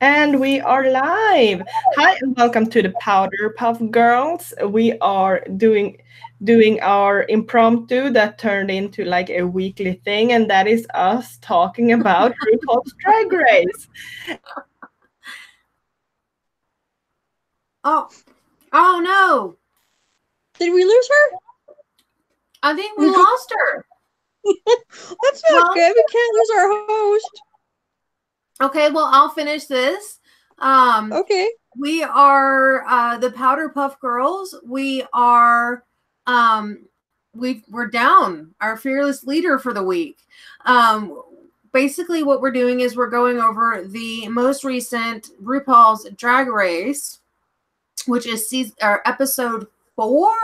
And we are live. Hi and welcome to the Powder Puff Girls. We are doing our impromptu that turned into like a weekly thing, and that is us talking about RuPaul's Drag Race. Oh, oh no! Did we lose her? I think we lost her. That's not good. We can't lose our host. Okay, well, I'll finish this. Okay. We are the Powder Puff Girls. We are we're down our fearless leader for the week. Basically what we're doing is we're going over the most recent RuPaul's Drag Race, which is episode 4.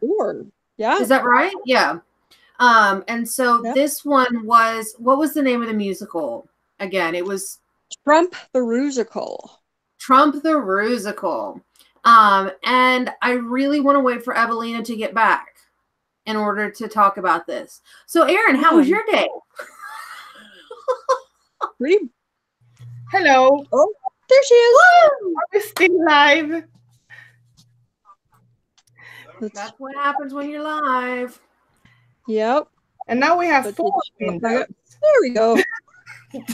4. Yeah. Is that right? Yeah. And so this one was, what was the name of the musical? Again, it was Trump the Rusical. Trump the Rusical. And I really want to wait for Evelina to get back in order to talk about this. So Erin, how was your day? Pretty. Hello. Oh, there she is. Woo! Are we still live? That's what happens when you're live. Yep. And now we have 4 windows. There we go.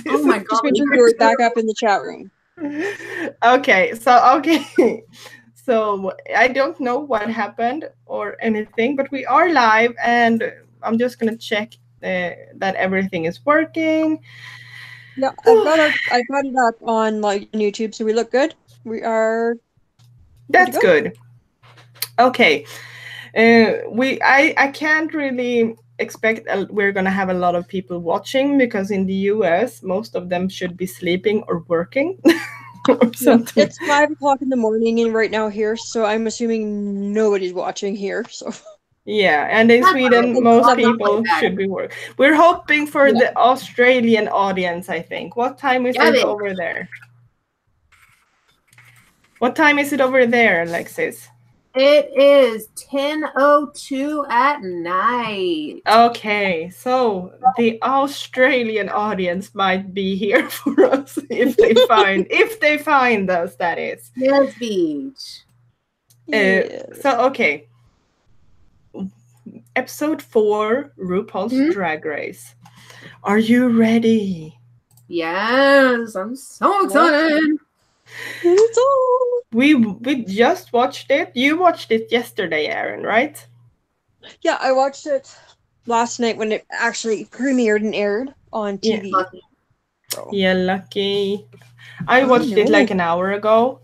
Oh my god. Just make sure you're back up in the chat room. Okay. So I don't know what happened or anything, but we are live, and I'm just gonna check that everything is working. Yeah, I've got it up on like YouTube, so we look good. We are. That's good. Okay. I can't really expect we're gonna have a lot of people watching, because in the US most of them should be sleeping or working. Or something. It's 5 o'clock in the morning and right now here, so I'm assuming nobody's watching here. So yeah, and in Sweden most people should be working. We're hoping for the Australian audience, I think. What time is it over there? What time is it over there, Alexis? It is 10:02 at night. Okay, so the Australian audience might be here for us if they find us, that is. Yes, Beach. So okay. Episode 4, RuPaul's Drag Race. Are you ready? Yes, I'm so excited. We just watched it. You watched it yesterday, Erin, right? Yeah, I watched it last night when it actually premiered and aired on TV. Yeah, lucky. I watched it like an hour ago.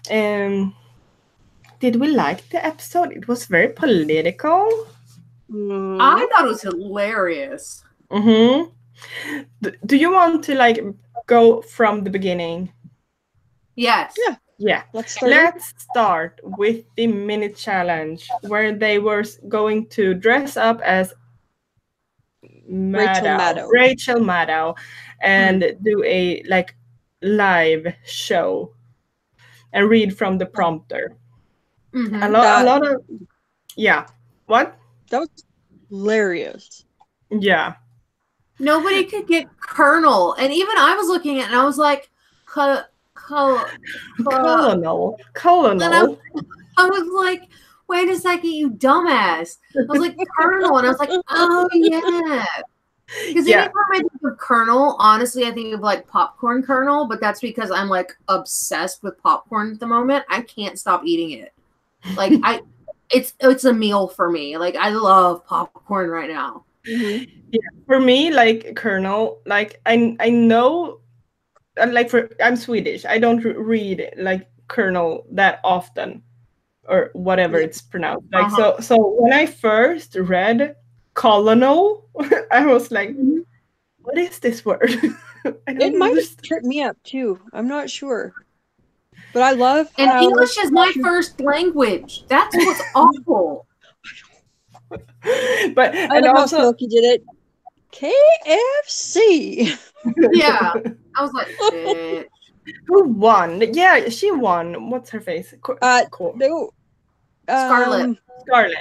Did we like the episode? It was very political. I thought it was hilarious. Do you want to like go from the beginning? Yes. Yeah. Let's start with the minute challenge, where they were going to dress up as Rachel Maddow and do a like live show and read from the prompter. A lot of What? That was hilarious. Yeah. Nobody could get Colonel, and even I was looking at it and I was like, Colonel. And I was like, wait a second, you dumbass. I was like, Colonel, and I was like, oh yeah. Because anytime I think of Colonel, honestly, I think of like popcorn Colonel, but that's because I'm like obsessed with popcorn at the moment. I can't stop eating it. Like it's a meal for me. Like I love popcorn right now. Yeah, for me, like Colonel, like I know, like I'm Swedish. I don't read like Colonel that often, or whatever it's pronounced. Like so when I first read Colonel, I was like, what is this word? It might have tripped me up too. I'm not sure. But I love English is my first language. That's what's awful. But I love how Smokey did it. KFC. Yeah. I was like, bitch. Who won? Yeah, she won. What's her face? No. Scarlett.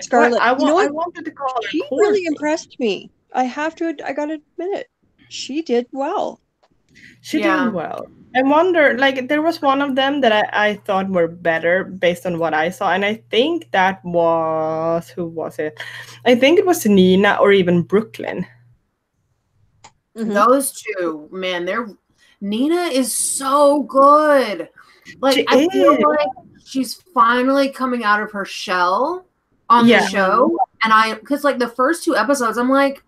Scarlett. I wanted to call her. She really impressed me. I gotta admit it. She did well. She Yeah. did well. I wonder, like, there was one of them that I thought were better based on what I saw, and I think that was, who was it? I think it was Nina or even Brooklyn. Those two, man, Nina is so good. Like, I feel like she's finally coming out of her shell on the show, and because like the first 2 episodes, I'm like,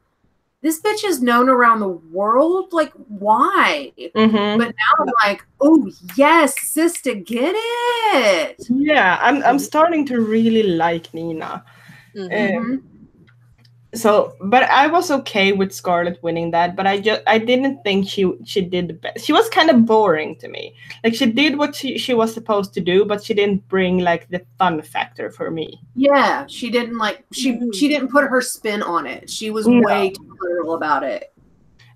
this bitch is known around the world. Like, why? But now I'm like, oh yes, sister, get it. Yeah, I'm starting to really like Nina. So, but I was okay with Scarlett winning that, but I didn't think she did the best. She was kind of boring to me. Like, she did what she was supposed to do, but she didn't bring like the fun factor for me. Yeah, she didn't like she didn't put her spin on it. She was way too literal about it.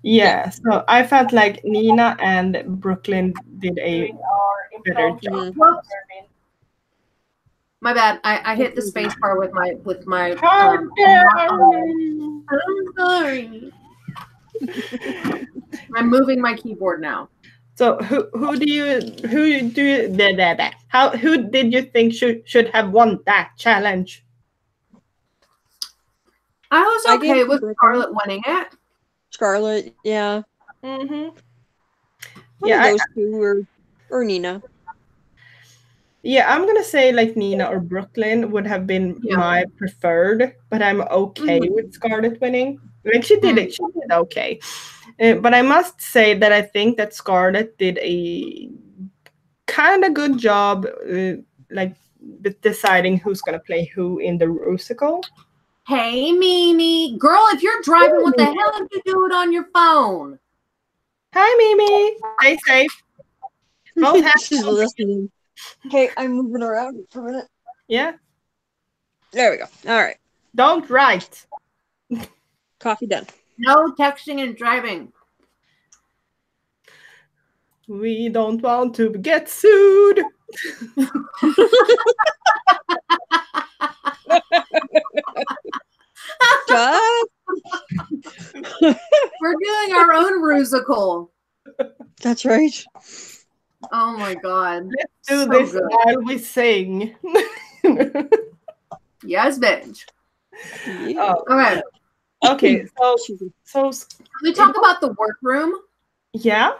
Yeah, so I felt like Nina and Brooklyn did a better job. My bad. I hit the space bar with my How dare you! I'm sorry. I'm moving my keyboard now. So who did you think should have won that challenge? I was okay with Scarlett winning it. Scarlett, yeah. Yeah, those two or Nina. Yeah, I'm gonna say like Nina or Brooklyn would have been my preferred, but I'm okay with Scarlett winning. Like, she did it, she did okay. But I must say that I think that Scarlett did a kind of good job, like with deciding who's gonna play who in the musical. Hey, Mimi, girl, if you're driving, what the hell did you do it on your phone? Hi, Mimi. Stay safe. She's listening. Okay, I'm moving around for a minute. Yeah. There we go. All right. Don't write. Coffee done. No texting and driving. We don't want to get sued. We're doing our own musical. That's right. Oh my god. Let's do this while we sing. Yes, bitch. Yeah. Okay. Okay, so can we talk about the workroom? Yeah.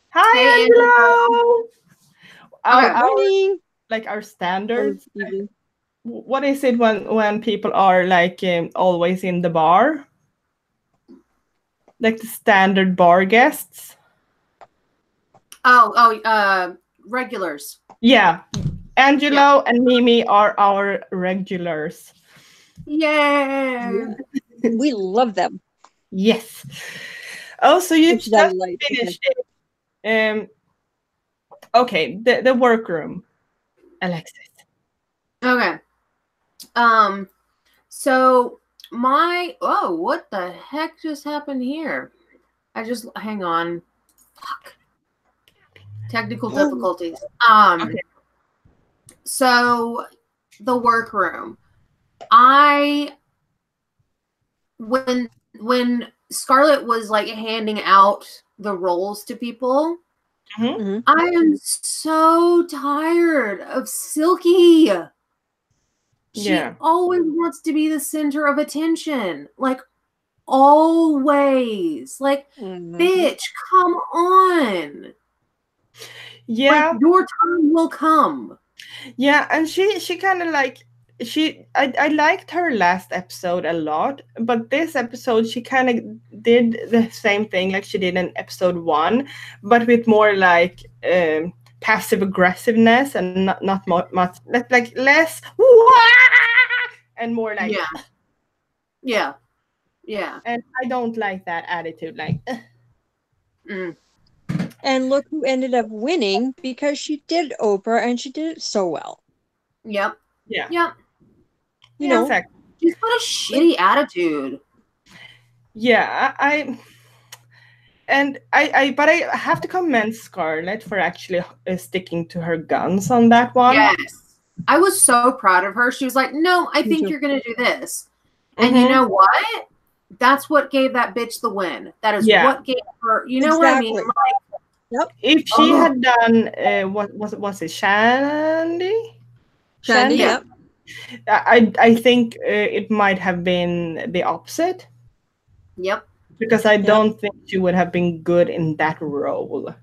Hi, Angelo. Our standards. What is it when people are like always in the bar? Like the standard bar guests? Regulars. Yeah. Angelo and Mimi are our regulars. Yay! We love them. Yes. Oh, so you just finished it. Okay, the workroom, Alexis. Okay. So what the heck just happened here? Hang on. Fuck. Technical difficulties. Okay. So the workroom. When Scarlett was like handing out the roles to people, I am so tired of Silky. She always wants to be the center of attention. Like, always. Like, bitch, come on. Yeah. Like, your time will come. Yeah, and she kind of like I liked her last episode a lot, but this episode she kind of did the same thing like she did in episode 1, but with more like passive aggressiveness and not much like less and more like yeah. And I don't like that attitude, like And look who ended up winning, because she did Oprah and she did it so well. Yep. Yeah. You know, exactly. She's got a shitty attitude. Yeah, but I have to commend Scarlett for actually sticking to her guns on that one. Yes. I was so proud of her. She was like, no, I think you're going to do this. And you know what? That's what gave that bitch the win. That is Yeah. what gave her. You know what I mean? Exactly. Like, Yep. If she had done what was it, Shandy? Shandy, Yeah. yep. I think it might have been the opposite, Yep. because I don't think she would have been good in that role.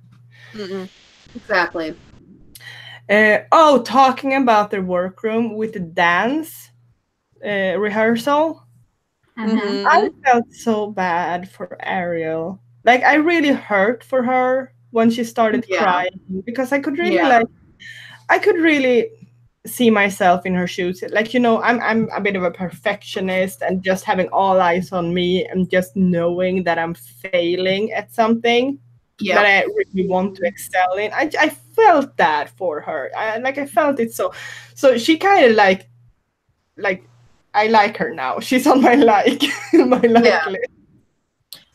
Mm-mm. Exactly. Talking about the workroom with the dance rehearsal, Mm-hmm. I felt so bad for Ariel. Like, I really hurt for her when she started Yeah. crying, because I could really Yeah. I could really see myself in her shoes. Like, I'm a bit of a perfectionist, and just having all eyes on me and just knowing that I'm failing at something that Yep. I really want to excel in. I felt that for her. I felt it so she kind of like I like her now. She's on my my like list.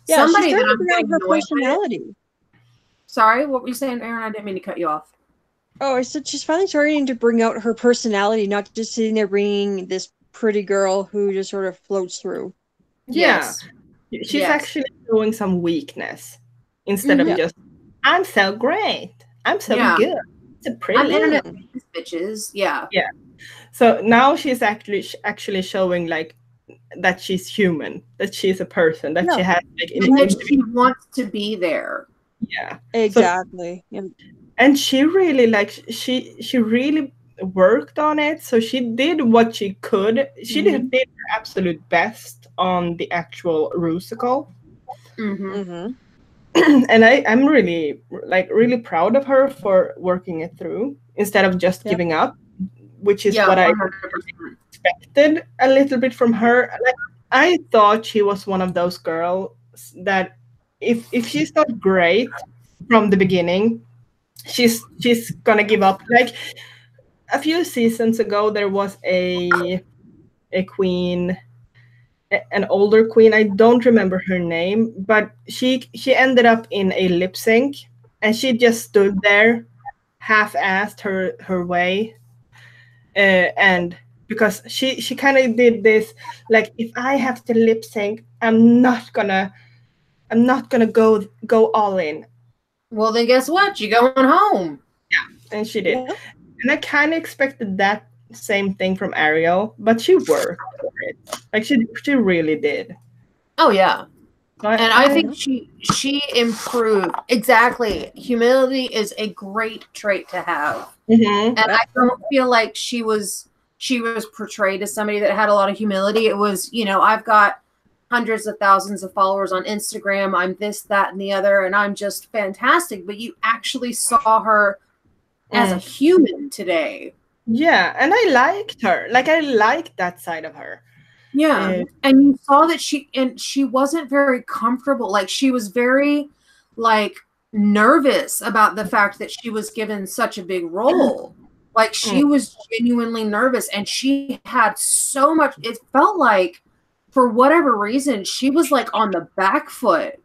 Yeah, she's Somebody that starting to I'm bring out getting her annoyed with. personality. Sorry, what were you saying, Aaron? I didn't mean to cut you off. Oh, I said she's finally starting to bring out her personality, not just sitting there bringing this pretty girl who just sort of floats through. Yeah. Yes. She's Yes. actually showing some weakness instead of Mhm. just, I'm so great. I'm so Yeah. good. It's a pretty. I'm internet famous, bitches. Yeah. Yeah. So now she's actually showing like that she's human, that she's a person, that she has like And that she wants to be there. yeah. Exactly. And she really she really worked on it. So she did what she could. She did her absolute best on the actual rusical. Mm-hmm. And I'm really really proud of her for working it through instead of just giving up, which is what 100%. I expected a little bit from her. Like, I thought she was one of those girls that if she's not great from the beginning, she's gonna give up. Like, a few seasons ago, there was a queen, an older queen. I don't remember her name, but she ended up in a lip sync, and she just stood there, half-assed her way, and because she kind of did this, like, if I have to lip sync, I'm not gonna go all in. Well, then guess what? You're going home. And she did. And I kind of expected that same thing from Ariel, but she worked for it. Like, she really did. Oh yeah. So And I think she improved. Exactly. Humility is a great trait to have. Mhm. And I don't feel like she was portrayed as somebody that had a lot of humility. It was, I've got hundreds of thousands of followers on Instagram. I'm this, that, and the other, and I'm just fantastic. But you actually saw her as a human today. Yeah, and I liked her. Like, I liked that side of her. Yeah. And you saw that she wasn't very comfortable. Like, she was very nervous about the fact that she was given such a big role. Like, she was genuinely nervous, and she had so much. It felt like, for whatever reason, she was like on the back foot.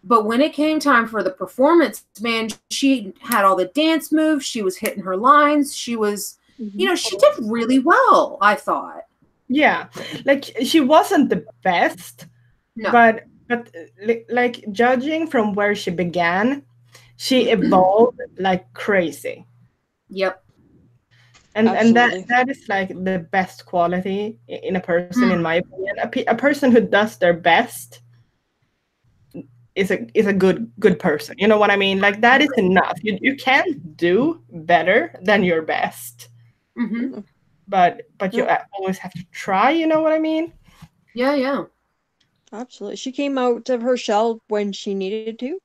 But when it came time for the performance, man, she had all the dance moves. She was hitting her lines. She was, she did really well, I thought. Yeah, like, she wasn't the best, No. but like, judging from where she began, she evolved like crazy. Yep. And that is like the best quality in a person, in my opinion. A person who does their best is a good person. You know what I mean? Like, that is enough. You can't do better than your best. Mm-hmm. But you always have to try. You know what I mean? Yeah. Absolutely. She came out of her shell when she needed to.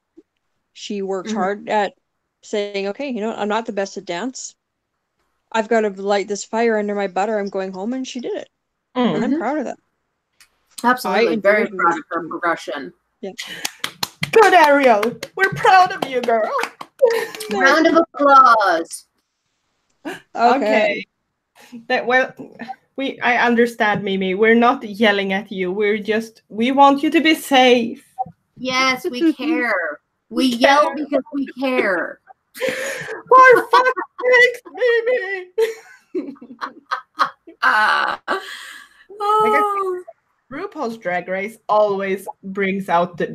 She worked hard at saying, okay, I'm not the best at dance. I've got to light this fire under my butt, or I'm going home, and she did it. And I'm proud of that. Absolutely. Very proud of her progression. Yeah. Good, Ariel. We're proud of you, girl. Round of applause. Okay. I understand, Mimi. We're not yelling at you. We want you to be safe. Yes, we care. We yell because we care. For fuck's sake, Mimi. RuPaul's Drag Race always brings out the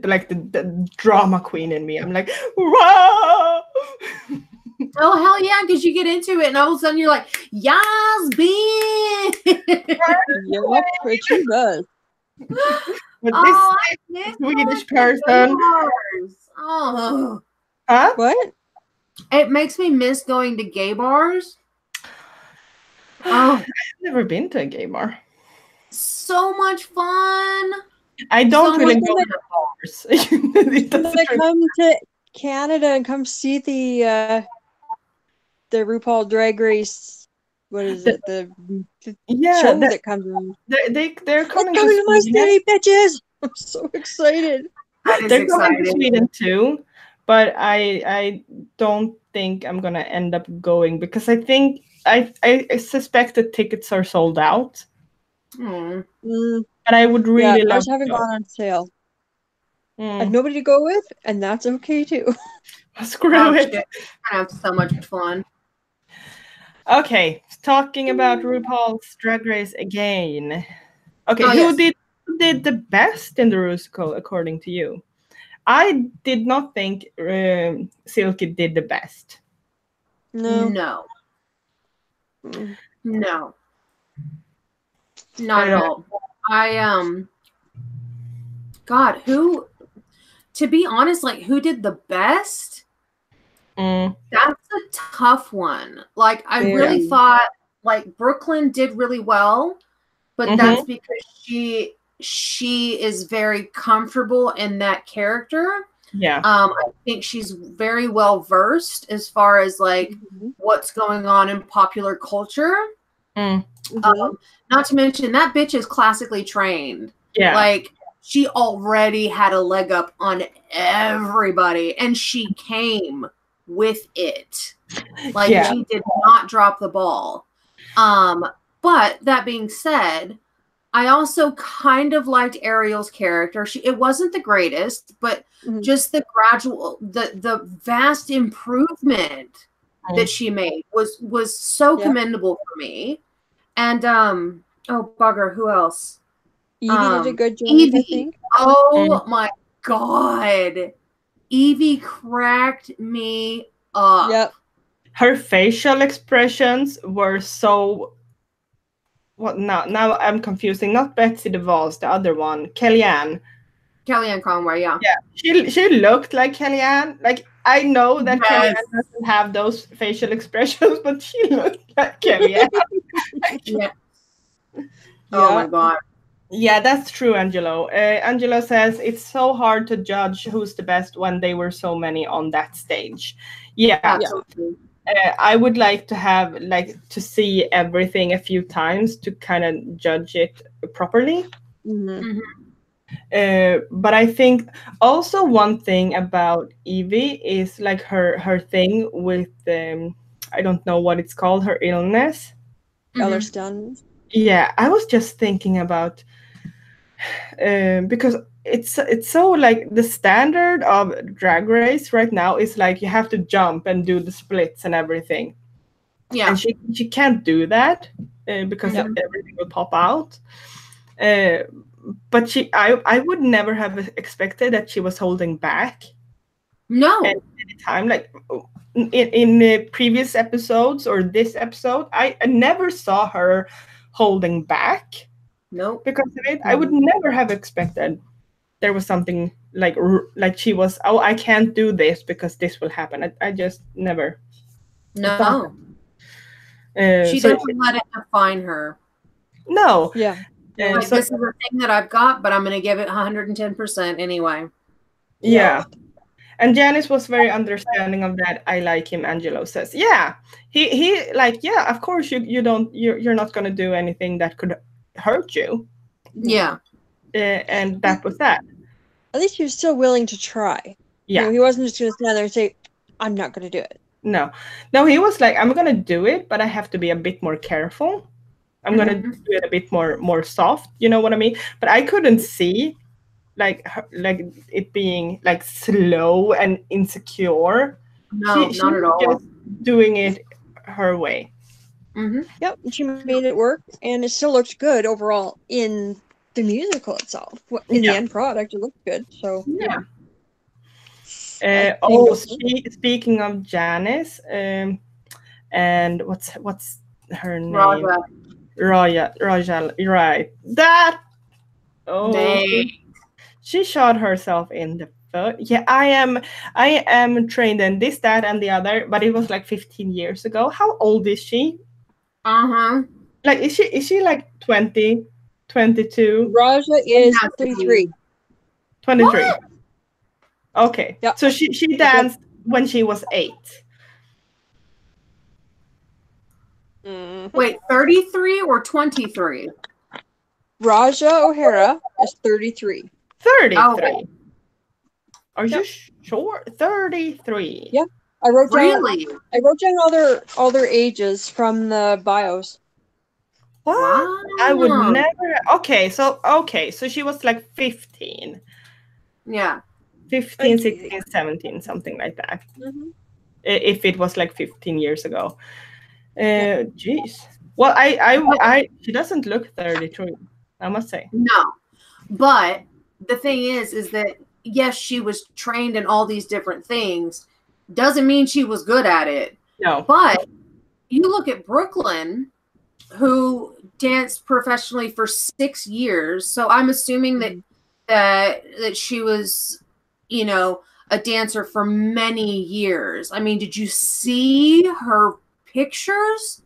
drama queen in me. I'm like, whoa! Oh hell yeah, because you get into it and all of a sudden you're like, yes, bitch. Yep, it sure does. But Oh, I this miss Swedish those person, bars. Oh, huh? What? it makes me miss going to gay bars. Oh, I've never been to a gay bar. so much fun. I don't So really much go fun. to bars. It I'm doesn't gonna really- come to Canada and come see the RuPaul Drag Race. What is it? The Yeah, show that comes in. they're It's coming coming to my Sweden. city, bitches! I'm so excited. That is They're coming to exciting. Sweden too, but I don't think I'm gonna end up going because I think I suspect the tickets are sold out, Mm. Mm, and I would yeah, really love ours to haven't go. gone on sale. I have Mm. nobody to go with, and that's okay too. Screw Oh, it. shit. I have so much fun. Okay, talking about RuPaul's Drag Race again. Okay, Oh, who yes. did the best in the musical according to you? I did not think Silky did the best. No. No. Mm. No. Not at all. God, who, to be honest, like who did the best? Mm, That's a tough one. Like I Very. really thought like Brooklyn did really well, but Mhm. that's because she is very comfortable in that character. yeah. I think she's very well versed as far as like Mhm. what's going on in popular culture. Mm, Mhm. Not to mention that bitch is classically trained. yeah. Like she already had a leg up on everybody, and she came with it. Like Yeah. she did not drop the ball. But that being said, I also kind of liked Ariel's character. It wasn't the greatest, but Mhm. just the gradual, the vast improvement that she made was so Yeah. commendable for me. And oh bugger, who else? Evie did a good job, I Evie. think. Oh my god. Evie cracked me up. Yep. Her facial expressions were so. What now? I'm confusing. Not Betsy DeVos, the other one, Kellyanne. Kellyanne Conway, yeah. Yeah, she looked like Kellyanne. Like I know that Yes. Kellyanne doesn't have those facial expressions, but she looked like Kellyanne. Yeah. Oh my god. Yeah, that's true, Angelo. Angelo says it's so hard to judge who's the best when they were so many on that stage. Yeah, Absolutely. I would like to have to see everything a few times to kind of judge it properly. Mhm. But I think also one thing about Evie is like her thing with I don't know what it's called, her illness. Ehlers-Danlos. Yeah, I was just thinking about because it's so like the standard of Drag Race right now is like you have to jump and do the splits and everything. Yeah. And she can't do that because everything will pop out. But I would never have expected that she was holding back. No. At any time, like in the previous episodes or this episode, I never saw her holding back. Nope. Because of it, I would never have expected there was something like she was. Oh, I can't do this because this will happen. I just never. No. She so doesn't let it define her. no. Yeah. Like So, this is the thing that I've got, but I'm going to give it 110% anyway. yeah. And Janice was very understanding of that. I like him, Angelo says. Yeah. He like, yeah, of course you're not gonna do anything that could hurt you. Yeah. And that was that. At least he was still willing to try. Yeah. You know, he wasn't just going to stand there and say, I'm not going to do it. No, he was like, I'm gonna do it, but I have to be a bit more careful. I'm gonna do it a bit more soft. You know what I mean? But I couldn't see like it being like slow and insecure. No, she not at was all. just doing it her way. Mm-hmm. Yep, and she made it work, and it still looked good overall in the musical itself. In the end product, it looked good. So Yeah. I Oh, think speaking of Janice, and what's her name? Raja, right? That. Oh, They. she shot herself in the foot. Yeah, I am trained in this, that, and the other, but it was like 15 years ago. How old is she? Uh-huh. Like, is she like 20, 22? Raja is 33. 23. What? Okay. Yeah. So she danced when she was 8. Wait, 33 or 23? Raja O'Hara is 33. 33. Oh. Are you sure? 33. Yeah. I wrote down all their ages from the bios. What? Wow. I would never. Okay, so she was like 15. Yeah. 15, 16, 17, something like that. Mm-hmm. If it was like 15 years ago. Jeez. Well, I she doesn't look 33, I must say. No. But the thing is that yes, she was trained in all these different things. Doesn't mean she was good at it. No. But you look at Brooklyn, who danced professionally for 6 years. So I'm assuming that she was, you know, a dancer for many years. I mean, did you see her pictures?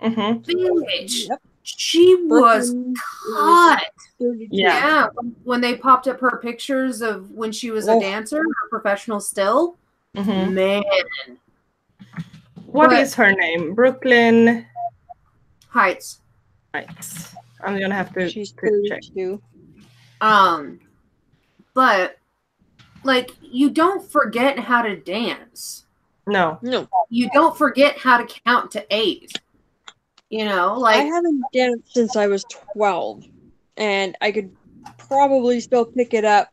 Mm-hmm. Bitch, she was cut. Yeah. When they popped up her pictures of when she was a dancer, her professional still, man. What is her name? Brooklyn Heights. I'm gonna have to She's check. 32. But like, you don't forget how to dance. No. You don't forget how to count to 8. You know, like I haven't danced since I was 12, and I could probably still pick it up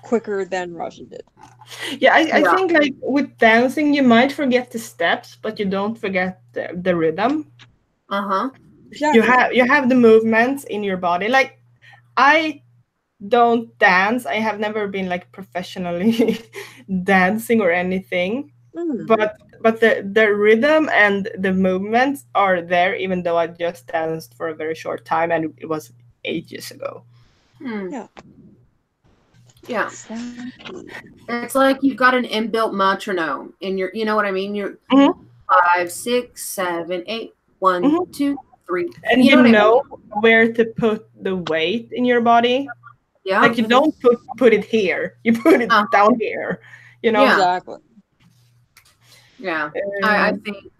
quicker than Raja did. Yeah, I think like with dancing, you might forget the steps, but you don't forget the rhythm. Exactly. You have the movements in your body. Like, I don't dance. I have never been like professionally dancing or anything. But the rhythm and the movements are there, even though I just danced for a very short time, and it was ages ago. Yeah. Exactly. It's like you've got an inbuilt metronome in your, you know what I mean? You're 5, 6, 7, 8, 1, 2, 3. And you know where to put the weight in your body. Yeah. Like, you don't put it here. You put it down here. You know? Exactly. Yeah. I think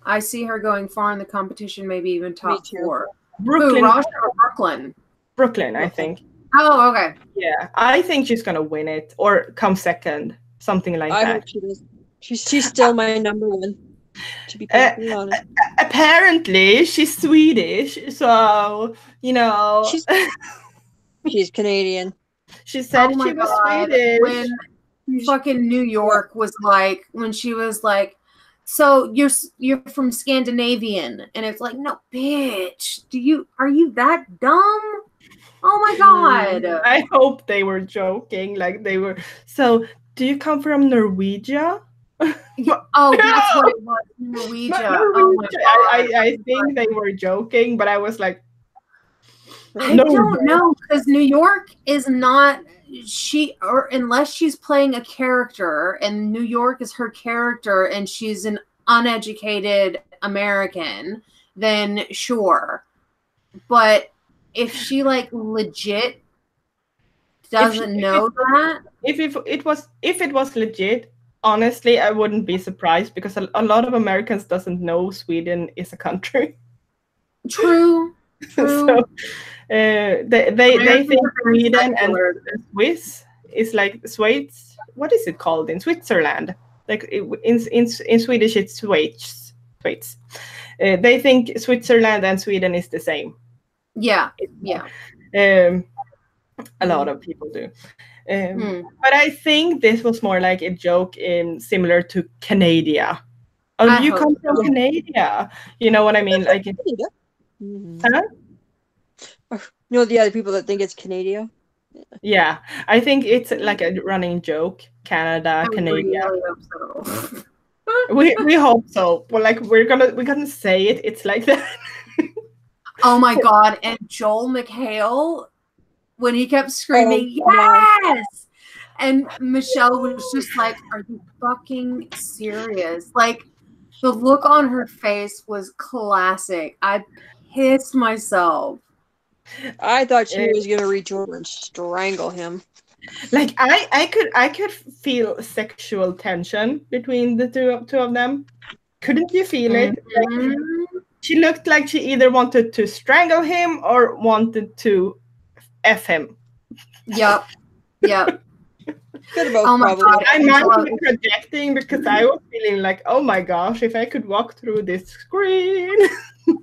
I see her going far in the competition, maybe even top 4. Brooklyn. Who, Raja or Brooklyn? Brooklyn, I think. Oh, okay. Yeah, I think she's gonna win it or come second, something like that. I hope she does. She's still my number 1. To be perfectly honest. Apparently, she's Swedish, so you know. She's Canadian. She said she was Swedish. When fucking New York was like, when she was like, so you're from Scandinavian, and it's like, no, bitch, are you that dumb? Oh my god! I hope they were joking. Like, they were. So, do you come from Norwegia? Oh, that's what it was. Norwegia. Oh my god. I think they were joking, but I was like, I don't know, because New York is not unless she's playing a character, and New York is her character, and she's an uneducated American, then sure. But if she like legit doesn't know that, if it was legit, honestly, I wouldn't be surprised, because a lot of Americans doesn't know Sweden is a country. True. So they think Sweden and Swiss is like Schweiz. What is it called in Switzerland? Like, in Swedish, it's Schweiz. They think Switzerland and Sweden is the same. Yeah. A lot of people do. But I think this was more like a joke, similar to Canada. Oh, you come from Canada. You know what I mean? Like, The other people that think it's Canada. Yeah, I think it's like a running joke. Canada, I Canada. really hope so. We hope so. But like we're gonna say it. It's like that. Oh my god! And Joel McHale, when he kept screaming, Oh, yes! And Michelle was just like, are you fucking serious? Like, the look on her face was classic. I pissed myself. I thought she was gonna reach over and strangle him. Like I could feel sexual tension between the two of them. Couldn't you feel it? Like, she looked like she either wanted to strangle him or wanted to F him. Yep. Yep. Could have both Oh my probably. God. I might be projecting because I was feeling like, oh my gosh, if I could walk through this screen.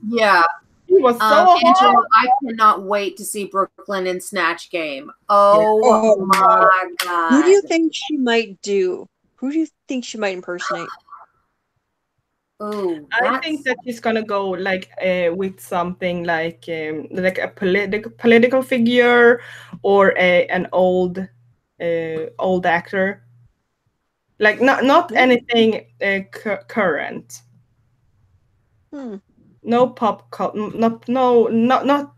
Yeah. He was so Angela, hot. I cannot wait to see Brooklyn in Snatch Game. Oh my God. Who do you think she might do? Who do you think she might impersonate? Ooh, I think that she's gonna go like with something like a political figure or an old actor, like not anything current. No not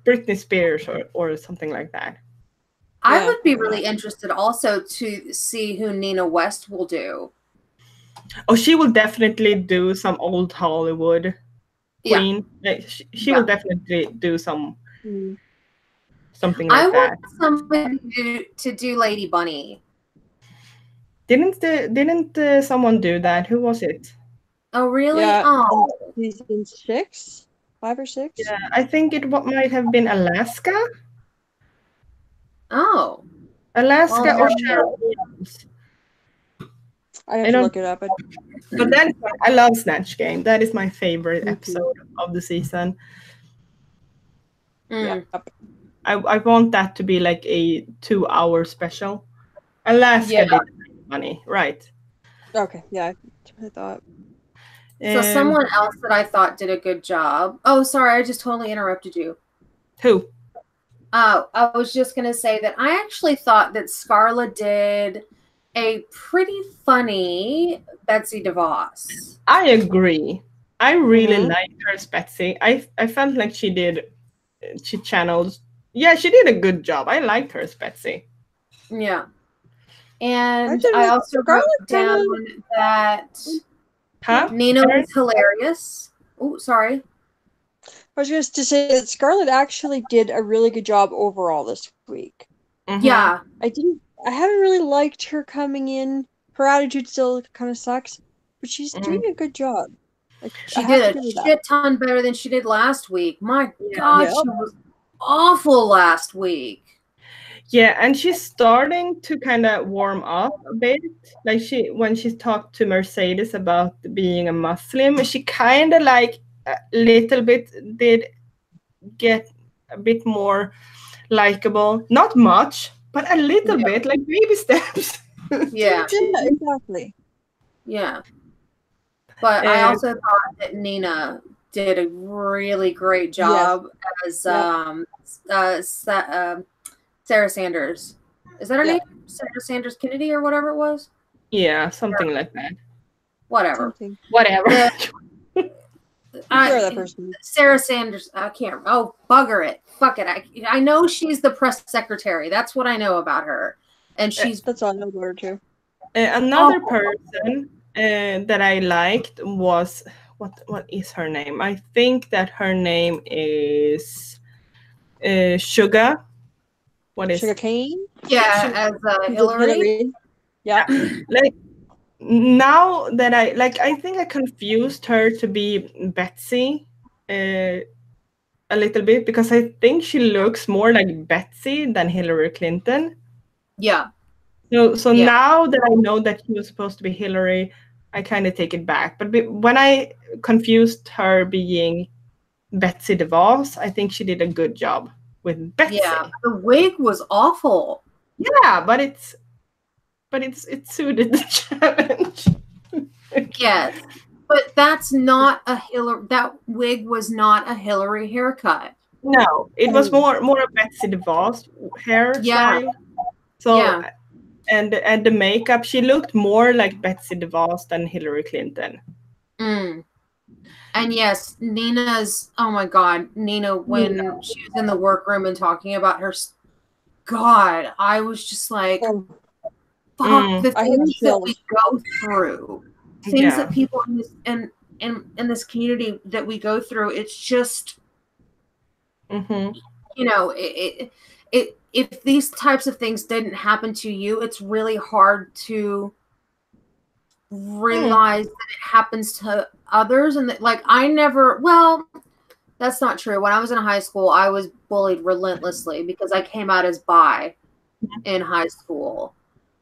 Britney Spears or something like that. I would be really interested also to see who Nina West will do. Oh, she will definitely do some old Hollywood queen. Yeah. Like, she will definitely do something like that. I want somebody to do Lady Bunny. Didn't someone do that? Who was it? Oh, really? Yeah. Oh. Season 6? 5 or 6? Yeah, I think it might have been Alaska. Oh. Alaska or Cheryl Williams. I have to look it up. But then I love Snatch Game. That is my favorite episode of the season. Yeah. I want that to be like a 2-hour special. Alaska did money, right? Okay, yeah, I thought. So someone else that I thought did a good job. Oh, sorry, I just totally interrupted you. Who? I was just going to say that I actually thought that Scarla did a pretty funny Betsy DeVos. I agree. I really liked her as Betsy. I felt like she channeled. Yeah, she did a good job. I liked her as Betsy. Yeah. And I also wrote down that Nina was hilarious. Oh, sorry. I was just to say that Scarlett actually did a really good job overall this week. Yeah. I haven't really liked her coming in. Her attitude still kind of sucks, but she's doing a good job. Like, she did a shit ton better than she did last week. My God, she was awful last week. Yeah, and she's starting to kind of warm up a bit. Like when she talked to Mercedes about being a Muslim, she kind of like a little bit did get a bit more likable. Not much, but a little bit, like baby steps. Yeah, exactly. Yeah, but I also thought that Nina did a really great job as Sarah Sanders. Is that her name? Sarah Sanders Kennedy or whatever it was? Yeah, something like that. Whatever. Whatever. That person. Sarah Sanders. I can't. Oh, bugger it. Fuck it. I know she's the press secretary. That's what I know about her. And that's all I know about her too. Another person that I liked was what is her name? I think that her name is Sugar. What is Sugar Cane? Yeah, as Hillary. Yeah. Like now that I think I confused her to be Betsy a little bit because I think she looks more like Betsy than Hillary Clinton. Yeah. So now that I know that she was supposed to be Hillary, I kind of take it back. But when I confused her being Betsy DeVos, I think she did a good job with Betsy. Yeah, the wig was awful. Yeah, but it suited the challenge. Yes, but that's not a Hillary. That wig was not a Hillary haircut. No, it was more a Betsy DeVos hairstyle. So Yeah. and the makeup, she looked more like Betsy DeVos than Hillary Clinton. And yes, Nina's, oh my God, Nina, when she was in the workroom and talking about her, God, I was just like, fuck, the things that we go through, things that people in this community that we go through, it's just, you know, if these types of things didn't happen to you, it's really hard to realize that it happens to others. And that, like, I never, well, that's not true. When I was in high school, I was bullied relentlessly because I came out as bi in high school.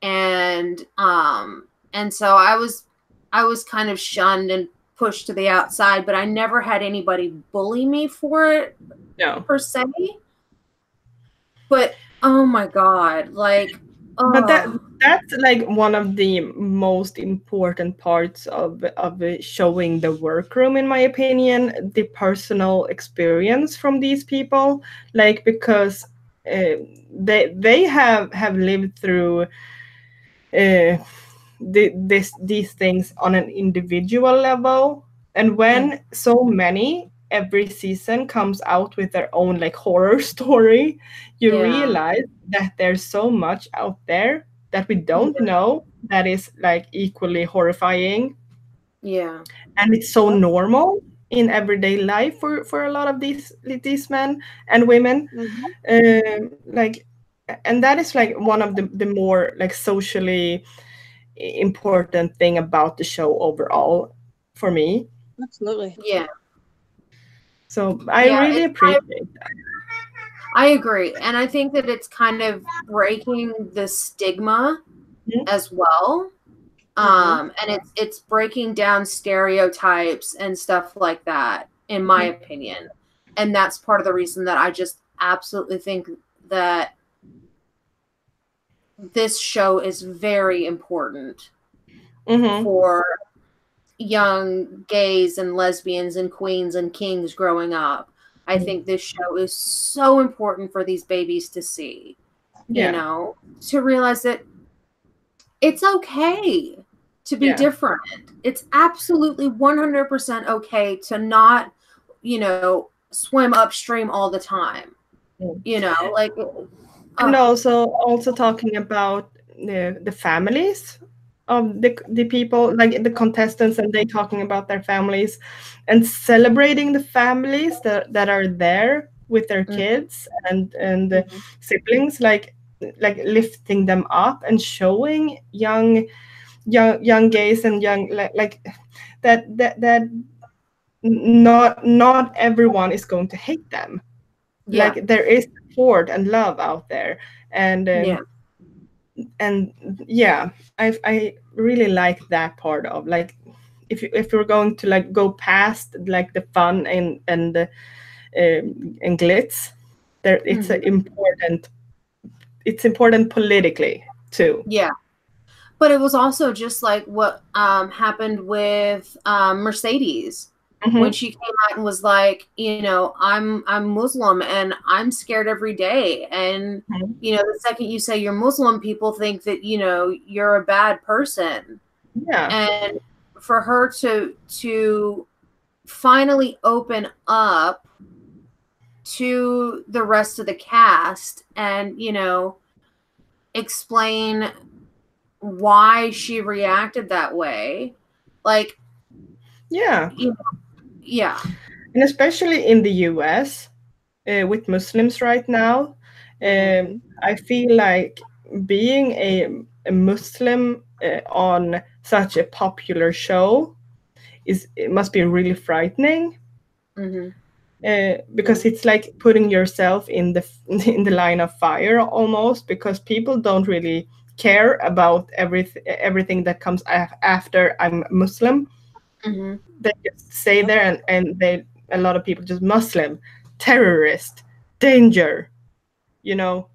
And so I was kind of shunned and pushed to the outside, but I never had anybody bully me for it per se. But oh my God, like, but that's like one of the most important parts of showing the workroom, in my opinion, the personal experience from these people, like, because they have lived through these things on an individual level, and when so many every season comes out with their own like horror story, you realize that there's so much out there that we don't know that is like equally horrifying. And it's so normal in everyday life for a lot of these men and women. Like, and that is like one of the more like socially important thing about the show overall for me. Absolutely. So I really appreciate that. I agree. And I think that it's kind of breaking the stigma as well. And it's breaking down stereotypes and stuff like that, in my opinion. And that's part of the reason that I just absolutely think that this show is very important for young gays and lesbians and queens and kings growing up. I think this show is so important for these babies to see, you know, to realize that it's okay to be different. It's absolutely 100% okay to not, you know, swim upstream all the time, you know, like. And also talking about the families of the people, like the contestants, and they talking about their families and celebrating the families that are there with their kids and the siblings, like lifting them up and showing young gays and young like that not everyone is going to hate them. Like, there is support and love out there, and I really like that part of, like, if you're going to like go past like the fun and glitz, there it's important politically too. But it was also just like what happened with Mercedes. When she came out and was like, you know, I'm Muslim and I'm scared every day. And, you know, the second you say you're Muslim, people think that, you know, you're a bad person. And for her to finally open up to the rest of the cast and, you know, explain why she reacted that way, like, you know, and especially in the US with Muslims right now, I feel like being a Muslim on such a popular show it must be really frightening, because it's like putting yourself in the line of fire almost, because people don't really care about everything that comes after I'm Muslim. They just stay there, and a lot of people just Muslim, terrorist, danger, you know.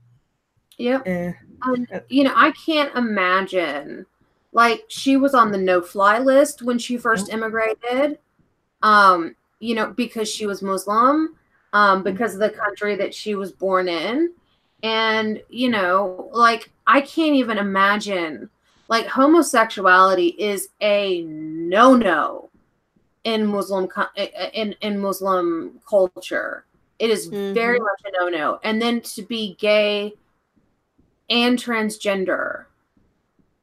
You know, I can't imagine, like, she was on the no-fly list when she first immigrated, you know, because she was Muslim. because of the country that she was born in. And, you know, like, I can't even imagine, like, homosexuality is a no-no in in Muslim culture. It is very much a no-no. And then to be gay and transgender,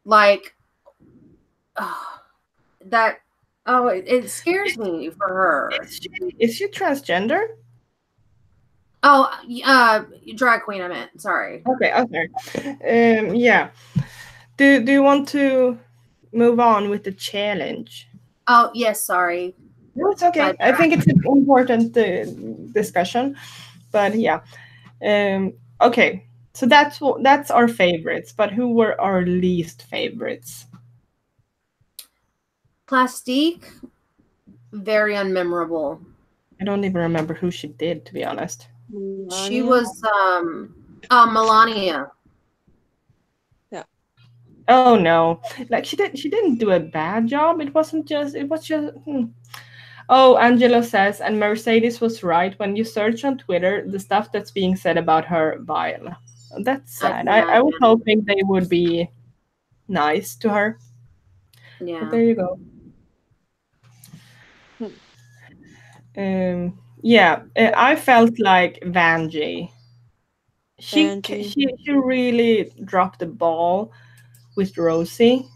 like, that, it scares me for her. Is she transgender? Oh, drag queen, I meant. Sorry. Okay, okay. Yeah. Do you want to move on with the challenge? Oh, yes, sorry. No, it's okay. I think it's an important discussion, but yeah. Okay, so that's our favorites. But who were our least favorites? Plastique, very unmemorable. I don't even remember who she did, to be honest. She was Melania. Yeah. Oh no, like she didn't do a bad job. It was just. Oh, Angelo says, and Mercedes was right. When you search on Twitter, the stuff that's being said about her vile. That's sad. I was hoping they would be nice to her. Yeah. But there you go. Yeah, I felt like Vanjie. She really dropped the ball with Rosie.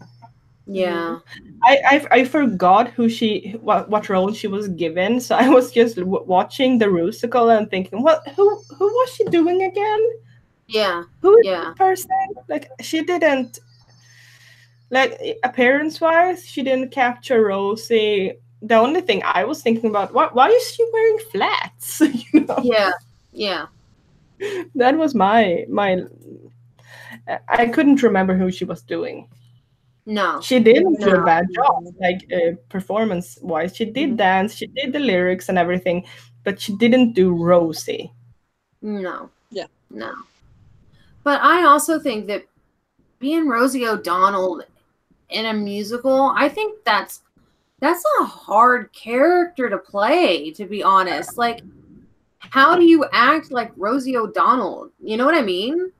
Yeah. I forgot what role she was given, so I was just watching the Rusical and thinking, what who was she doing again? Yeah. Who is the person? Like she didn't, like appearance wise, she didn't capture Rosie. The only thing I was thinking about, why is she wearing flats? You know? Yeah. Yeah. That was my I couldn't remember who she was doing. No. She didn't do a bad job, like performance wise. She did dance, she did the lyrics and everything, but she didn't do Rosie. No. Yeah. No. But I also think that being Rosie O'Donnell in a musical, I think that's a hard character to play, to be honest. Like, how do you act like Rosie O'Donnell? You know what I mean?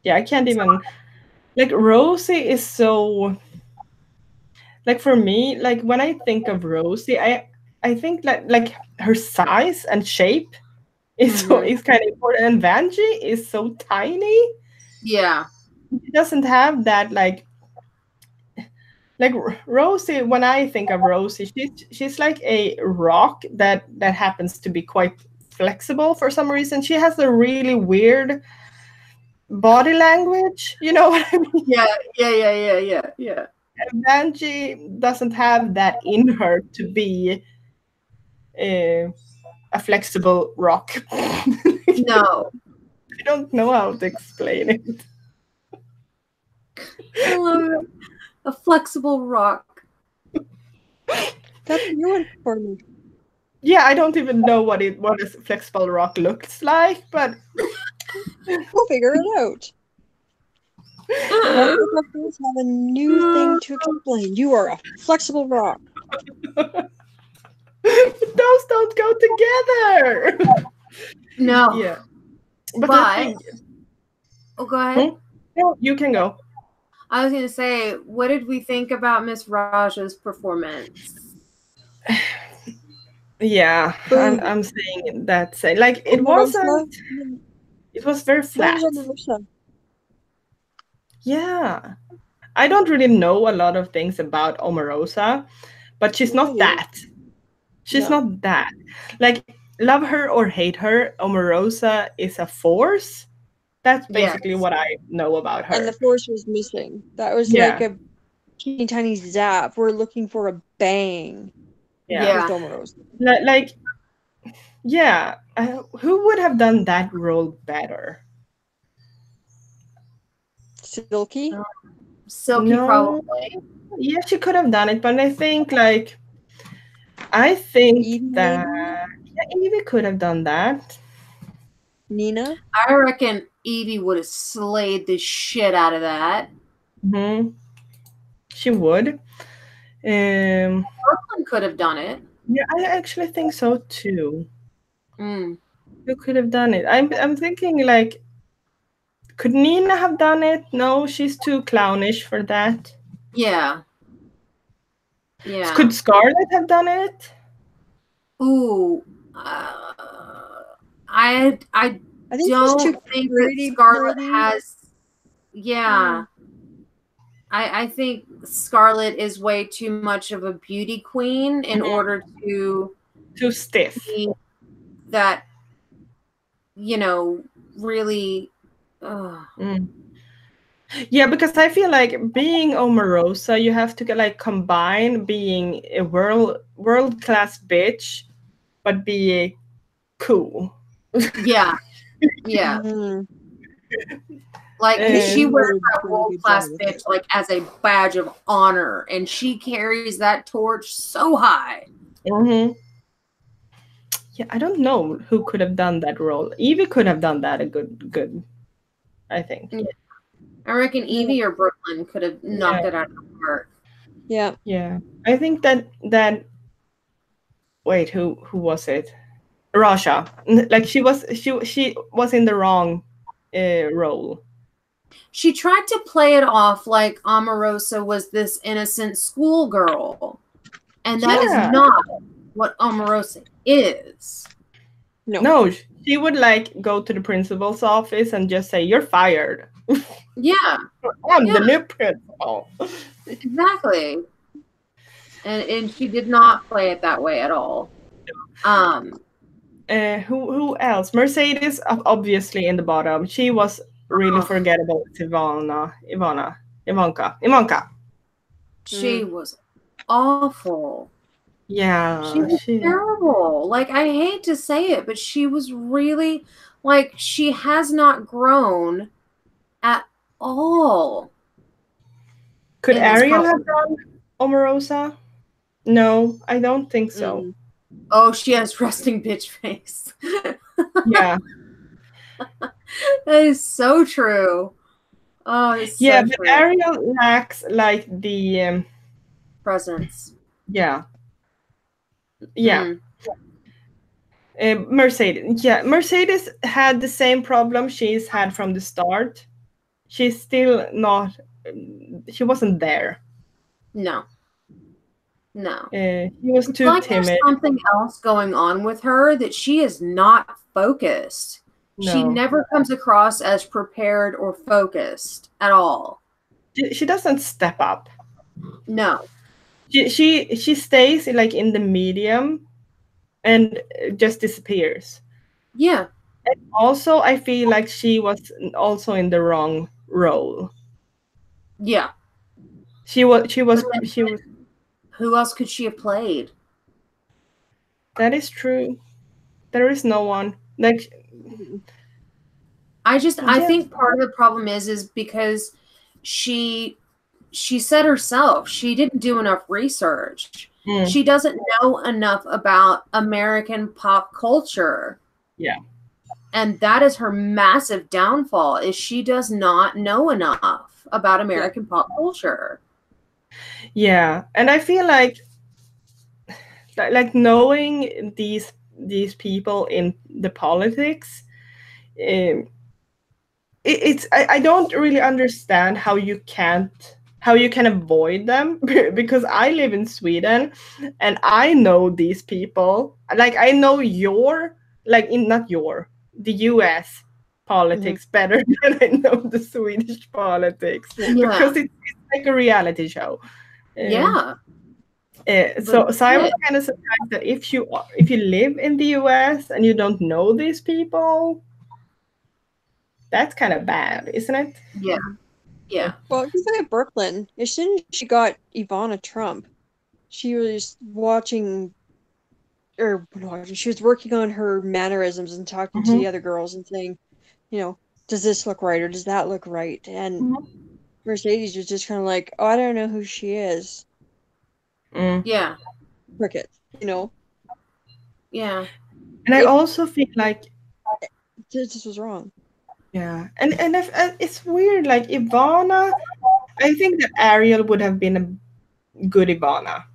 Yeah, I can't even, like, Rosie is so, like, for me, like when I think of Rosie, I think like her size and shape is is kind of important, and Vanjie is so tiny. Yeah. She doesn't have that like Rosie. When I think of Rosie, she's like a rock that happens to be quite flexible for some reason. She has a really weird body language. You know what I mean? Yeah. And Vanjie doesn't have that in her to be a flexible rock. No. I don't know how to explain it. I love it. A flexible rock. That's a new one for me. Yeah, I don't even know what a flexible rock looks like, but we'll figure it out. One of the customers have a new thing to explain. You are a flexible rock. Those don't go together. No. Yeah. But oh, go ahead. No, you can go. I was going to say, what did we think about Miss Raja's performance? Yeah, I'm saying that. Like it wasn't. It was very flat. Yeah, I don't really know a lot of things about Omarosa, but she's not that. She's not that. Like, love her or hate her, Omarosa is a force. That's basically what I know about her. And the force was missing. That was like a teeny tiny zap. We're looking for a bang. Yeah. With Omarosa. Like, yeah. Who would have done that role better? Silky? Silky, probably. Yeah, she could have done it, but I think that Evie could have done that. Nina? I reckon Evie would have slayed the shit out of that. She would. Brooklyn could have done it. Yeah, I actually think so too. Mm. Who could have done it? I'm thinking like, could Nina have done it? No, she's too clownish for that. Yeah. Yeah. Could Scarlett have done it? Ooh. I I think she's don't too think that pretty. Scarlett has. Yeah. I think Scarlett is way too much of a beauty queen in order to Too stiff. be that, really. Yeah, because I feel like being Omarosa, you have to like combine being a world class bitch, but be cool. Yeah. Yeah. Mhm. Like she And- wears Really that good world class job with bitch it. like as a badge of honor, and she carries that torch so high. Mm-hmm. Yeah, I don't know who could have done that role. Evie could have done that a good, I think. Yeah. I reckon Evie or Brooklyn could have knocked it out of the park. Yeah. Yeah, I think that. Wait, who was it? Rasha. Like she was in the wrong role. She tried to play it off like Omarosa was this innocent schoolgirl, and that is Yeah. not what Omarosa is. No, she would like go to the principal's office and just say, "You're fired. Yeah, I'm the new principal." exactly. And she did not play it that way at all. Who else? Mercedes, obviously in the bottom. She was really forgettable. Ivanka. She was awful. Yeah, She was terrible. Like, I hate to say it, but she was really, like, she has not grown at all. Could in this Ariel problem. have done Omarosa? No, I don't think so. Oh, she has resting bitch face. Yeah. That is so true. Oh, it's Yeah, so but true. Ariel lacks like the Presence. yeah. Mercedes. Yeah, Mercedes had the same problem she's had from the start. She's still not. She wasn't there. No. She was It's too like timid. there's something else going on with her that she is not focused. No. She never comes across as prepared or focused at all. She doesn't step up. No. She stays like in the medium and just disappears. Yeah. And also, I feel like she was also in the wrong role. Yeah. She was. Who else could she have played? That is true. There is no one. Like, I think part of the problem is because she said herself she didn't do enough research. She doesn't know enough about American pop culture. Yeah. And that is her massive downfall, is she does not know enough about American pop culture. Yeah. And I feel like knowing these people in the politics, I don't really understand how you can avoid them because I live in Sweden and I know these people. Like, I know the US politics better than I know the Swedish politics because it's like a reality show. So I was kind of surprised that if you live in the US and you don't know these people, that's kind of bad, isn't it? Yeah. Well, if you look at Brooklyn, as soon as she got Ivana Trump, she was she was working on her mannerisms and talking to the other girls and saying, does this look right or does that look right? And Mercedes was just kind of like, oh, I don't know who she is. Yeah. Cricket, Yeah. And I also feel like this was wrong. Yeah, and if, it's weird. Like Ivana, I think that Ariel would have been a good Ivanka.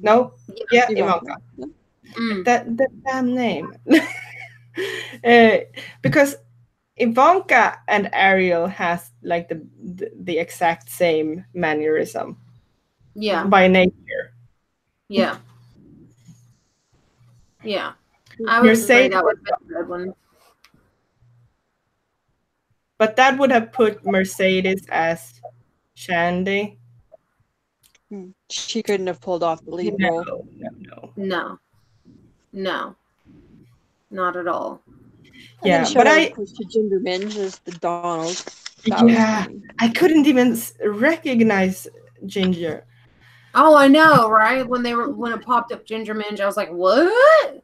No, yeah, Ivanka. That damn name. Because Ivanka and Ariel has like the exact same mannerism. Yeah. By nature. Yeah. Yeah. I would say that would be a good one. But that would have put Mercedes as Shandy. She couldn't have pulled off the lead role. No. Not at all. Yeah, but I to Ginger Minge as the Donald. Yeah, I couldn't even recognize Ginger. Oh, I know, right? When it popped up Ginger Minge, I was like, "What?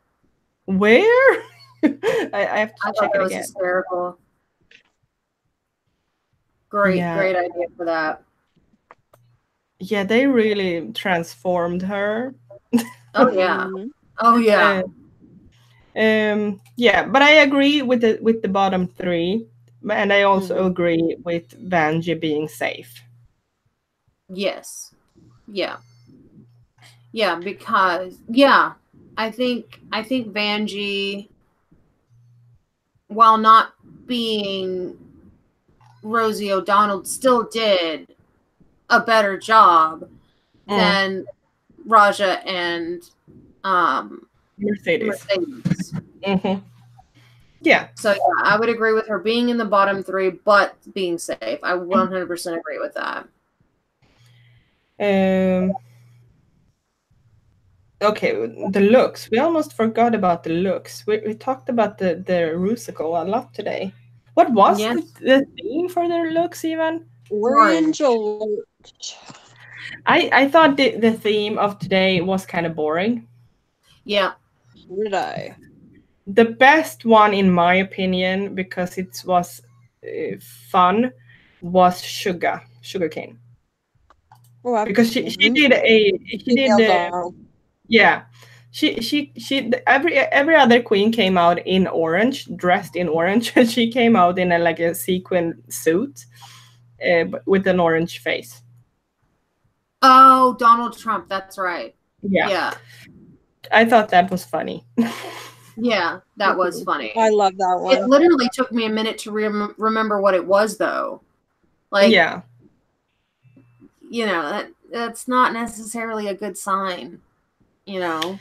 Where?" I have to check it again. Hysterical. Great idea for that. Yeah, they really transformed her. Oh yeah. Oh yeah. Yeah, but I agree with the bottom three, and I also agree with Vanjie being safe. Yes. Yeah. Yeah, because I think Vanjie, while not being Rosie O'Donnell, still did a better job than Raja and Mercedes. Yeah. So I would agree with her being in the bottom three, but being safe. I 100% agree with that. Okay, the looks. We almost forgot about the looks. We talked about the Rusical a lot today. What was the theme for their looks even? Orange alert. I thought the theme of today was kind of boring. Yeah. So did I. The best one, in my opinion, because it was fun, was Sugarcane. Oh, because she did yeah. She every other queen came out in orange, dressed in orange, and she came out in a sequin suit, with an orange face. Oh, Donald Trump, that's right. Yeah. I thought that was funny. Yeah, that was funny. I love that one. It literally took me a minute to remember what it was, though. Like, yeah, you know, that's not necessarily a good sign, you know.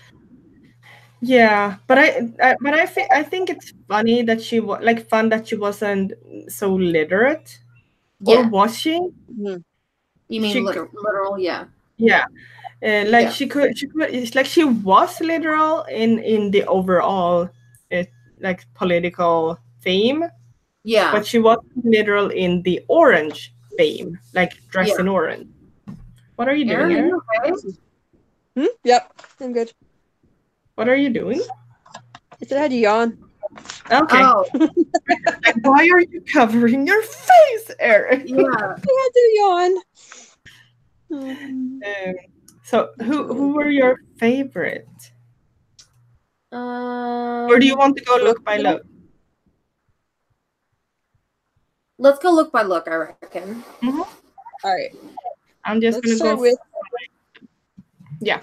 Yeah, but I think it's funny that she fun that she wasn't so literate. Or was she? You mean literal? Yeah. Yeah. She could it's like she was literal in the overall political theme. Yeah. But she wasn't literal in the orange theme, like dressed in orange. What are you doing, Aaron? Okay? Yep, I'm good. What are you doing? I said I had to yawn. Okay. Oh. Why are you covering your face, Aaron? Yeah. I had to yawn. So who were your favorite? Or do you want to go look by look? Let's go look by look, I reckon. All right. I'm just going to go with. Yeah.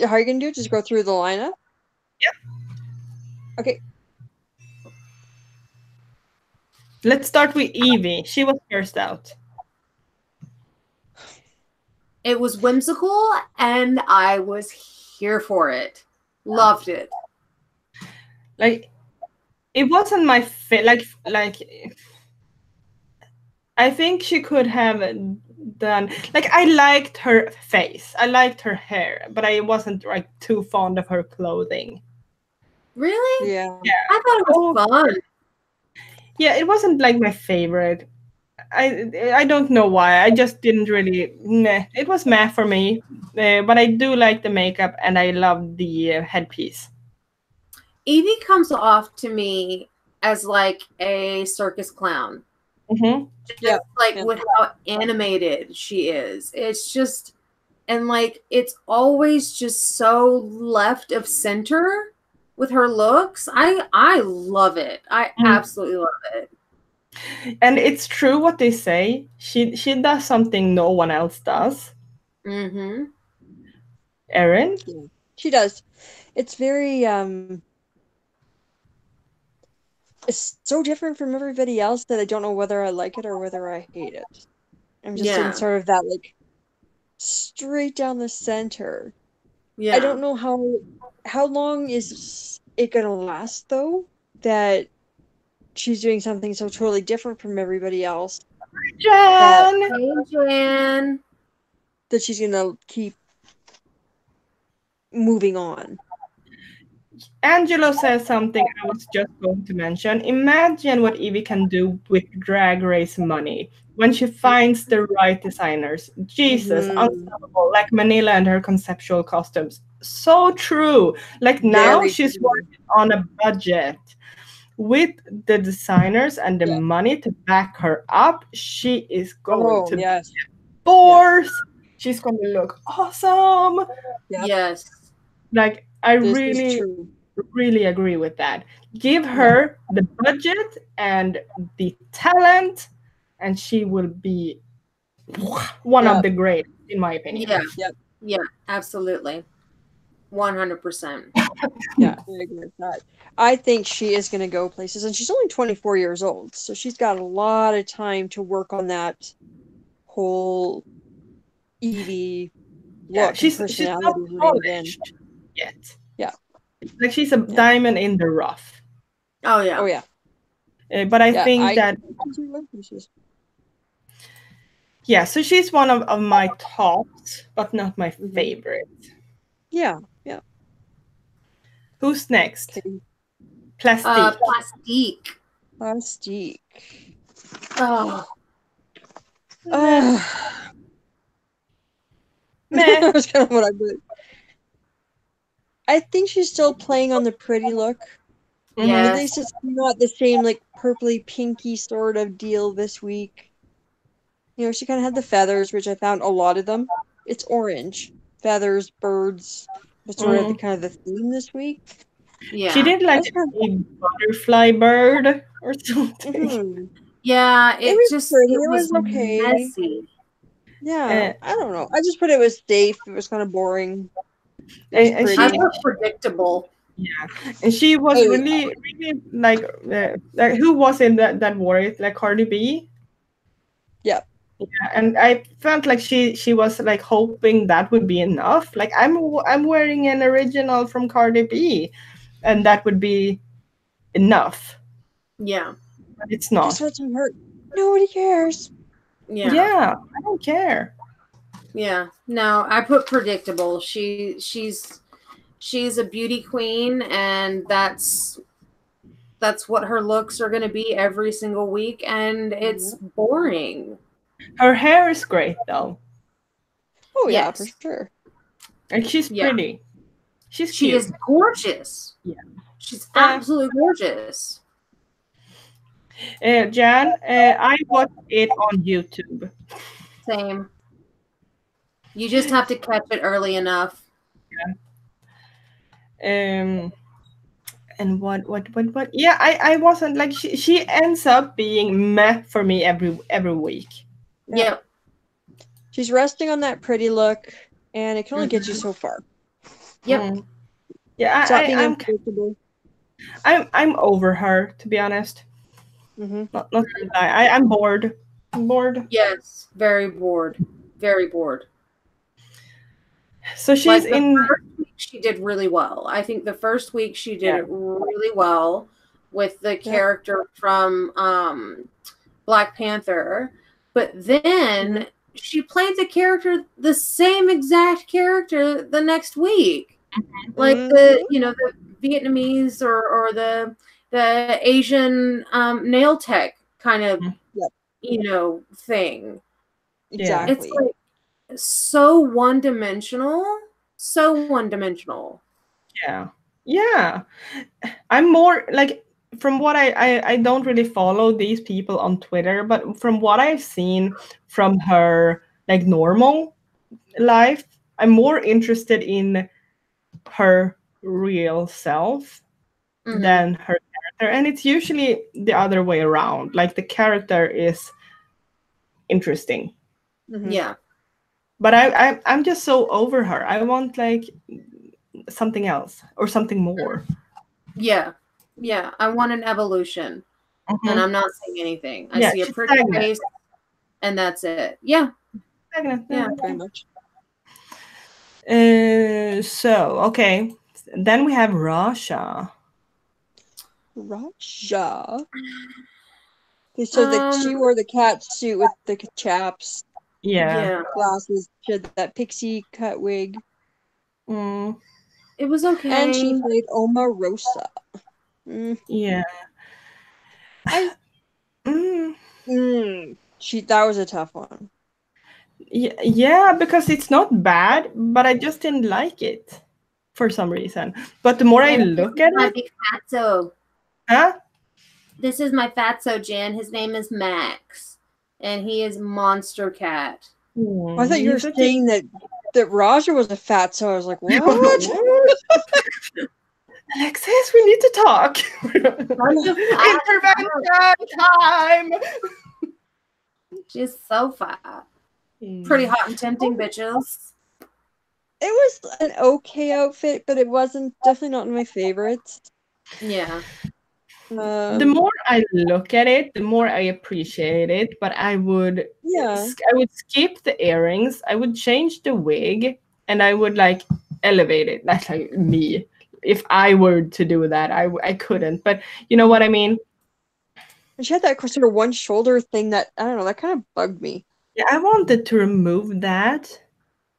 How are you going to do it? Just go through the lineup? Yeah. Okay. Let's start with Evie. She was first out. It was whimsical, and I was here for it. Loved it. Like, it wasn't my I think she could have done I liked her face, I liked her hair, but I wasn't too fond of her clothing. Really? Yeah. I thought it was fun. Yeah, it wasn't my favorite. I don't know why. I just didn't really. Meh. It was meh for me, but I do like the makeup and I love the headpiece. Evie comes off to me as a circus clown. Mm-hmm. Just with how animated she is. It's just, and it's always just so left of center with her looks. I love it. I absolutely love it. And it's true what they say. She does something no one else does. Mm-hmm. Erin? She does. It's very it's so different from everybody else that I don't know whether I like it or whether I hate it. I'm just in sort of that like straight down the center. Yeah. I don't know how long is it gonna last though, that she's doing something so totally different from everybody else Jan! Hey, Jan. that she's gonna keep moving on. Angelo says something I was just going to mention. Imagine what Evie can do with Drag Race money when she finds the right designers. Jesus, unstoppable. Like Manila and her conceptual costumes. So true. Like now Very she's true. working on a budget. With the designers and the money to back her up, she is going to yes. be a force. She's going to look awesome. Yep. Yes. Like, I This really, is true. really agree with that. Give her the budget and the talent, and she will be one of the great, in my opinion. Yeah. Yep. Yeah, absolutely. 100%. Yeah, I agree with that. I think she is going to go places, and she's only 24 years old, so she's got a lot of time to work on that whole Evie look and personality. She's not polished yet. Yeah. Like she's a diamond in the rough. Oh, yeah. Oh, yeah. But I think that... Yeah, so she's one of my tops, but not my favorite. Yeah, yeah. Who's next? Okay. Plastique. Plastique. Oh. That was kind of what I did. I think she's still playing on the pretty look. Yes. At least it's not the same like purpley pinky sort of deal this week. You know, she kind of had the feathers, which I found a lot of them. It's orange. Feathers, birds. Was sort of the kind of the theme this week. Yeah. She did like a butterfly bird or something. Yeah, it was okay. messy. Yeah, I don't know. I just put it was safe. It was kind of boring. And I was predictable. Yeah, and she was really like who was in that wore it? Like Cardi B. Yeah. Yeah, and I felt like she was like hoping that would be enough. Like I'm wearing an original from Cardi B, and that would be enough. Yeah, but it's not. Just let them hurt. Nobody cares. Yeah, I don't care. Yeah, no, I put predictable. She's a beauty queen, and that's what her looks are going to be every single week, and it's boring. Her hair is great, though. Oh, yeah, for sure. And she's pretty. She is gorgeous. Yeah. She's absolutely gorgeous. Jan, I watched it on YouTube. Same. You just have to catch it early enough. Yeah. And what? Yeah, I wasn't like she ends up being meh for me every week. Yep. She's resting on that pretty look, and it can only get you so far. Yep. Yeah, I'm over her, to be honest. Not gonna lie. I'm bored. I'm bored. Yes, very bored. Very bored. So she's in. First week she did really well. I think the first week she did it really well with the character from Black Panther, but then she played the same exact character the next week, like the Vietnamese or the Asian nail tech kind of thing. Exactly. It's like so one-dimensional. Yeah. I'm more like, from what I don't really follow these people on Twitter, but from what I've seen from her like normal life, I'm more interested in her real self than her character, and it's usually the other way around. Like the character is interesting. Yeah. But I'm just so over her. I want like something else or something more. Yeah. I want an evolution. And I'm not saying anything. I see a pretty face, and that's it. Yeah. Stagnant. Yeah. Very much. So okay. Then we have Rasha. Raja. Okay, so she wore the cat suit with the chaps, Yeah. glasses. She had that pixie cut wig. It was okay. And she played Omarosa. Yeah. That was a tough one. Yeah, because it's not bad, but I just didn't like it for some reason. But the more I look at my it, big fatso. huh? This is my fatso, Jen. His name is Max, and he is Monster Cat. I thought you were saying that Raja was a fat, so I was like, what? Alexis, we need to talk. Intervention time. She's so fat. Pretty hot and tempting, bitches. It was an okay outfit, but it wasn't definitely not my favorites. Yeah. The more I look at it, the more I appreciate it. But I would skip the earrings. I would change the wig, and I would like elevate it. That's like me. If I were to do that, I couldn't. But you know what I mean. And she had that sort of one shoulder thing that I don't know. That kind of bugged me. Yeah, I wanted to remove that.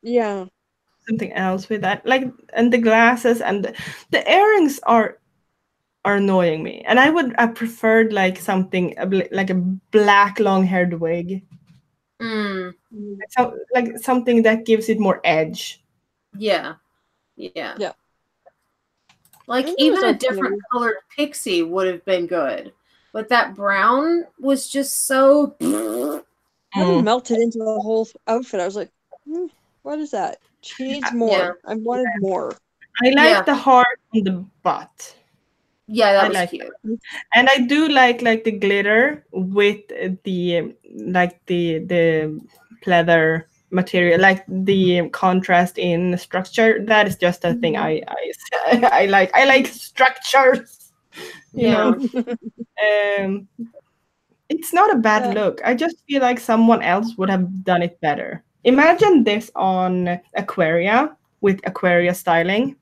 Yeah. Something else with that, like, and the glasses and the earrings are annoying me, and I preferred like something like a black long-haired wig, so like something that gives it more edge. Yeah. Like even a different colored pixie would have been good, but that brown was just so melted into the whole outfit. I was like, what is that? She needs more. Yeah. I wanted more. I like the heart on the butt. Yeah, that was cute. And I do like the glitter with the like the pleather material, like the contrast in structure. That is just a thing I like. I like structures. You know. It's not a bad look. I just feel like someone else would have done it better. Imagine this on Aquaria with Aquaria styling.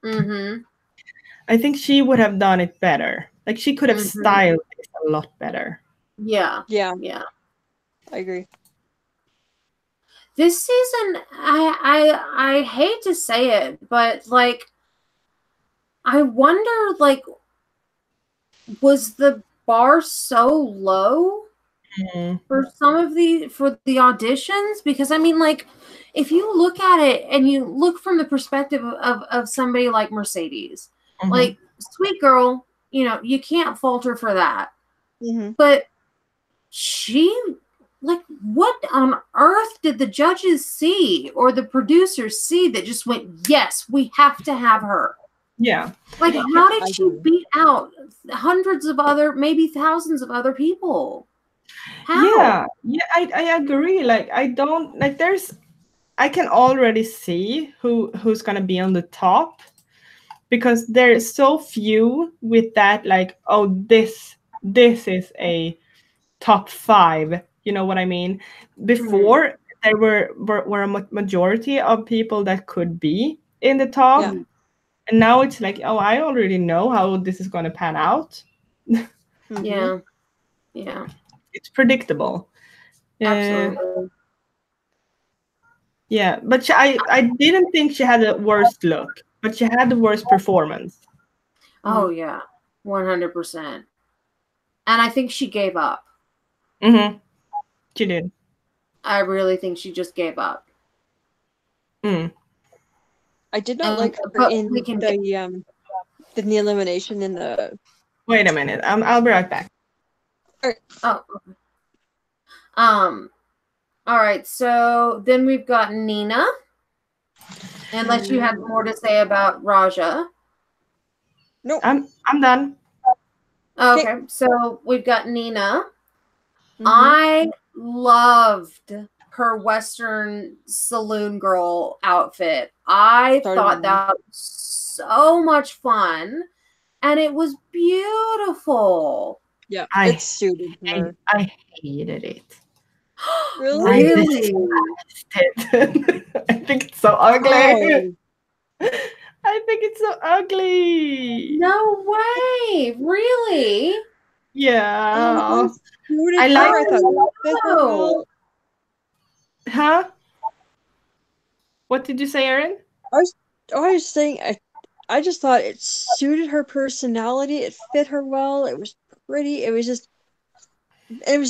I think she would have done it better. Like she could have styled it a lot better. Yeah. I agree. This season, I hate to say it, but like, I wonder, like, was the bar so low for some of the auditions? Because I mean, like, if you look at it and you look from the perspective of somebody like Mercedes, like sweet girl, you know, you can't fault her for that. But she, like, what on earth did the judges see or the producers see that just went, yes, we have to have her? Yeah. Like, how did she beat out hundreds of other, maybe thousands of other people? How? Yeah, I agree. Like, I don't like. I can already see who's gonna be on the top, because there's so few with that. Like, oh, this is a top 5. You know what I mean? Before there were a majority of people that could be in the top. Yeah. And now it's like, oh, I already know how this is going to pan out. Yeah. It's predictable. Absolutely. Yeah, but I didn't think she had the worst look, but she had the worst performance. Oh, yeah. 100%. And I think she gave up. She did. I really think she just gave up. I did not like her in the elimination in the. Wait a minute. I'll be right back. All right. Oh. All right. So then we've got Nina. Unless you have more to say about Raja. No. I'm done. Okay. So we've got Nina. I loved her Western saloon girl outfit. I thought that was so much fun, and it was beautiful. Yeah, it suited her. I hated it. Really? I detest it. I think it's so ugly. Oh. I think it's so ugly. No way! Really? Yeah. Suited I her. like I thought it fit her Oh. well. Huh? What did you say, Erin? I was saying, I just thought it suited her personality. It fit her well. It was pretty. It was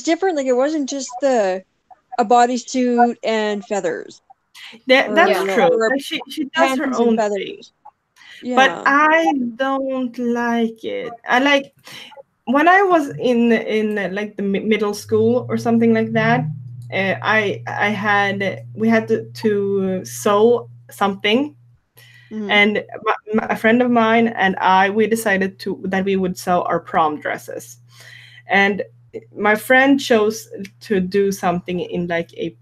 different. Like, it wasn't just a bodysuit and feathers. That's true. Or Like she does her panties own and thing. feathers. Yeah. But I don't like it. I like when I was in like the middle school or something like that. We had to sew something, and a friend of mine and we decided that we would sew our prom dresses, and my friend chose to do something in like a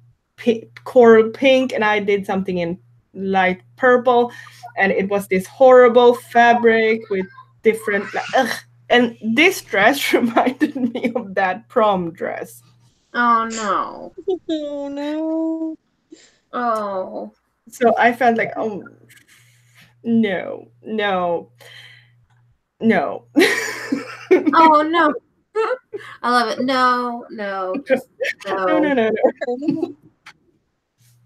coral pink, and I did something in light purple, and it was this horrible fabric with different and this dress reminded me of that prom dress. Oh no. Oh no. Oh. So I felt like, oh no. Oh no. I love it. No, just no. No.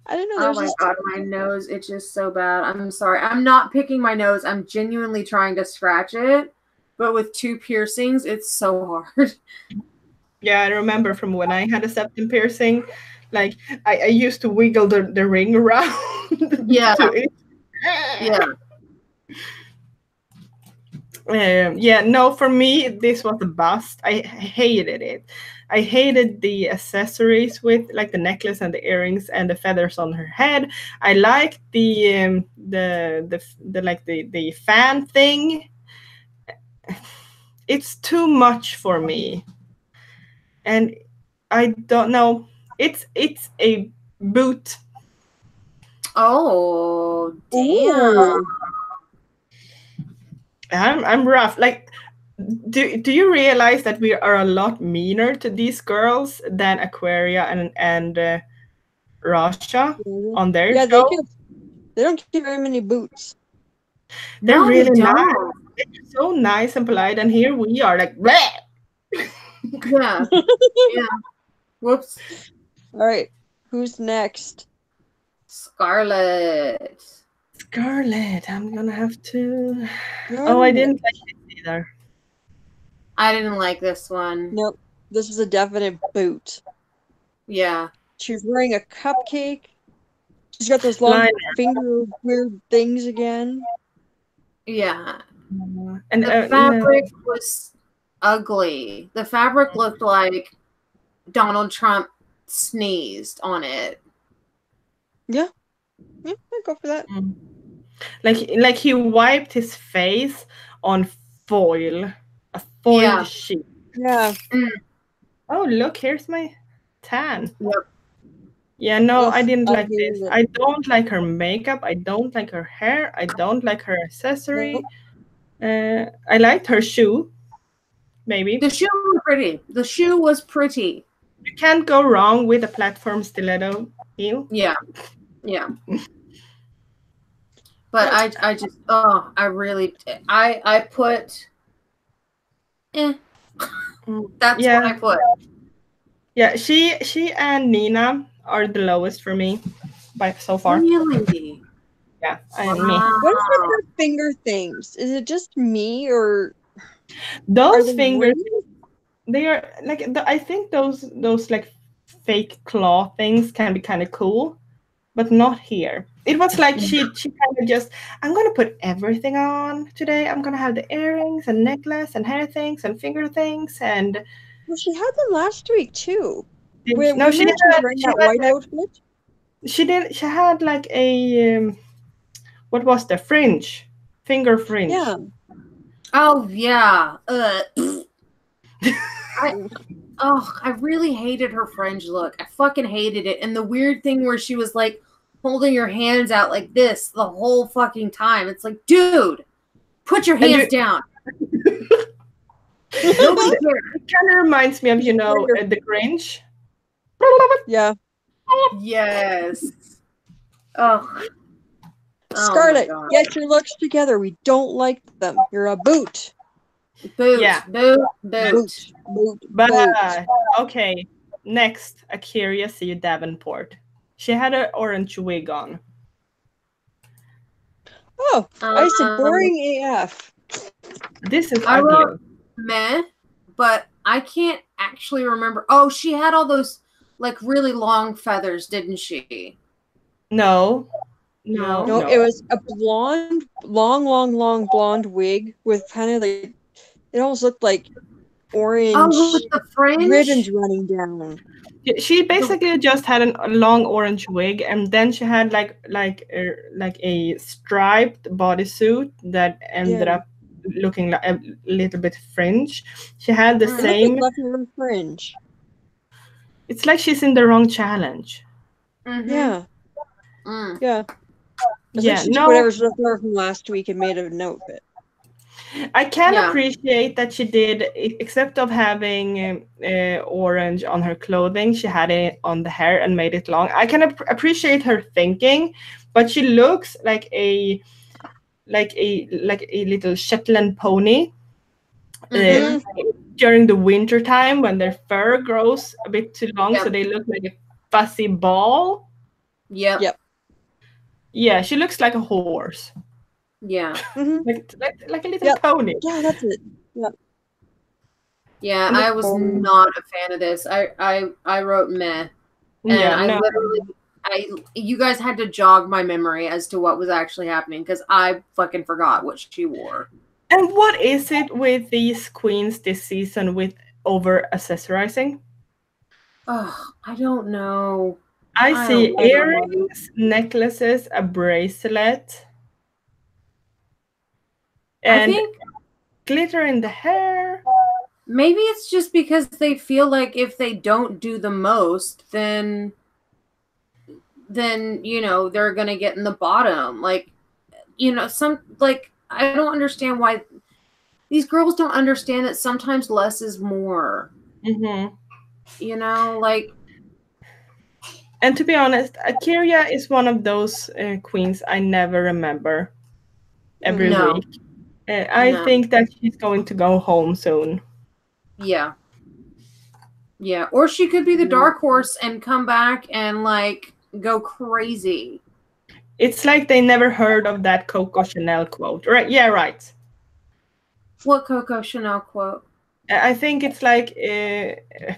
I don't know. Oh my god, my nose itches so bad. I'm sorry. I'm not picking my nose. I'm genuinely trying to scratch it. But with 2 piercings, it's so hard. Yeah, I remember from when I had a septum piercing, like I used to wiggle the ring around. Yeah. Yeah. No, for me, this was a bust. I hated it. I hated the accessories with like the necklace and the earrings and the feathers on her head. I liked the like the fan thing. It's too much for me, and I don't know. It's a boot. Oh, damn. I'm rough. Like, do you realize that we are a lot meaner to these girls than Aquaria and Rasha on their show? They don't give very many boots. They're really nice. They're so nice and polite, and here we are like, bleh! Yeah. Whoops. All right, who's next? Scarlet. I'm gonna have to. Oh, I didn't like this either. I didn't like this one. Nope, this was a definite boot. Yeah. She's wearing a cupcake. She's got those long finger weird things again. Yeah. And the fabric was ugly. The fabric looked like Donald Trump sneezed on it. Yeah, I'd go for that. Like he wiped his face on foil, a foil sheet. Yeah. Oh, look, here's my tan. Yep. Yeah, no, I didn't like this. I don't like her makeup. I don't like her hair. I don't like her accessory. I liked her shoe, maybe. The shoe was pretty. The shoe was pretty. You can't go wrong with a platform stiletto heel. Yeah. But I just I really I put that's what I put. Yeah, she and Nina are the lowest for me by so far. Really? Yeah, and me. What is with her finger things? Is it just me or those fingers? They are like I think those like fake claw things can be kind of cool, but not here. It was like she kind of just, I'm gonna put everything on today. I'm gonna have the earrings and necklace and hair things and finger things and. Well, she had them last week too. She wearing that white outfit. She did. She had like a what was the fringe, finger fringe. Yeah. Oh yeah. Oh, I really hated her fringe look. I fucking hated it. And the weird thing where she was like holding her hands out like this the whole fucking time. It's like, dude, put your hands down. Nobody cares. It kind of reminds me of, the Grinch. Yeah. Yes. Oh. Scarlett, get your looks together. We don't like them. You're a boot. Boot. Yeah. Boot. But okay, next, Akira C. Davenport. She had an orange wig on. Oh, I said boring AF. This is I ugly. wrote meh, but I can't actually remember. Oh, she had all those like really long feathers, didn't she? No, it was a blonde, long blonde wig with kind of like, it almost looked like orange with the fringe ribbons running down. She basically just had a long orange wig, and then she had like a striped bodysuit that ended up looking like a little bit fringe. She had the same leftover fringe. It's like she's in the wrong challenge. Mm-hmm. Yeah. Yeah. Yeah. She took whatever's left over from last week and made a note of it. I can appreciate that she did, except of having orange on her clothing, she had it on the hair and made it long. I can appreciate her thinking, but she looks like a little Shetland pony during the winter time when their fur grows a bit too long, so they look like a fuzzy ball. Yep. Yeah, she looks like a horse. Yeah. Like a little pony. Yeah, that's it. Yep. Yeah, I was not a fan of this. I wrote meh. And you guys had to jog my memory as to what was actually happening because I fucking forgot what she wore. And what is it with these queens this season with over accessorizing? Oh, I don't know. I see earrings, necklaces, a bracelet. And I think glitter in the hair. Maybe it's just because they feel like if they don't do the most, then they're gonna get in the bottom. Like, I don't understand why these girls don't understand that sometimes less is more. Mm-hmm. And to be honest, Akira is one of those queens I never remember every week. I think that she's going to go home soon. Yeah. Yeah. Or she could be the dark horse and come back and go crazy. It's like they never heard of that Coco Chanel quote. Right? Yeah, right. What Coco Chanel quote? I think it's like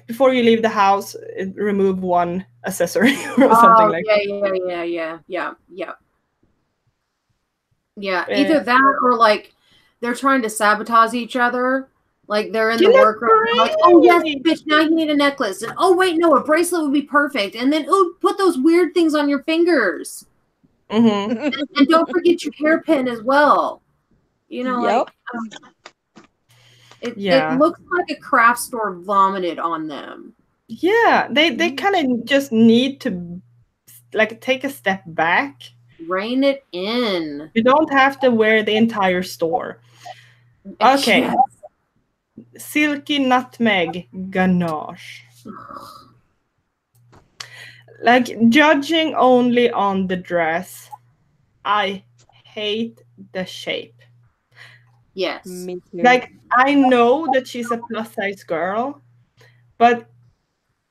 before you leave the house, remove one accessory or something like that. Yeah. Either that or they're trying to sabotage each other. Like they're in the workroom. Like, oh yes, bitch, now you need a necklace. And oh wait, no, a bracelet would be perfect. And then put those weird things on your fingers. Mm-hmm. And don't forget your hairpin as well. It looks like a craft store vomited on them. Yeah, they kind of just need to take a step back. Rein it in. You don't have to wear the entire store. Okay. Yes. Silky nutmeg ganache. Judging only on the dress, I hate the shape. Yes. Me too. I know that she's a plus size girl, but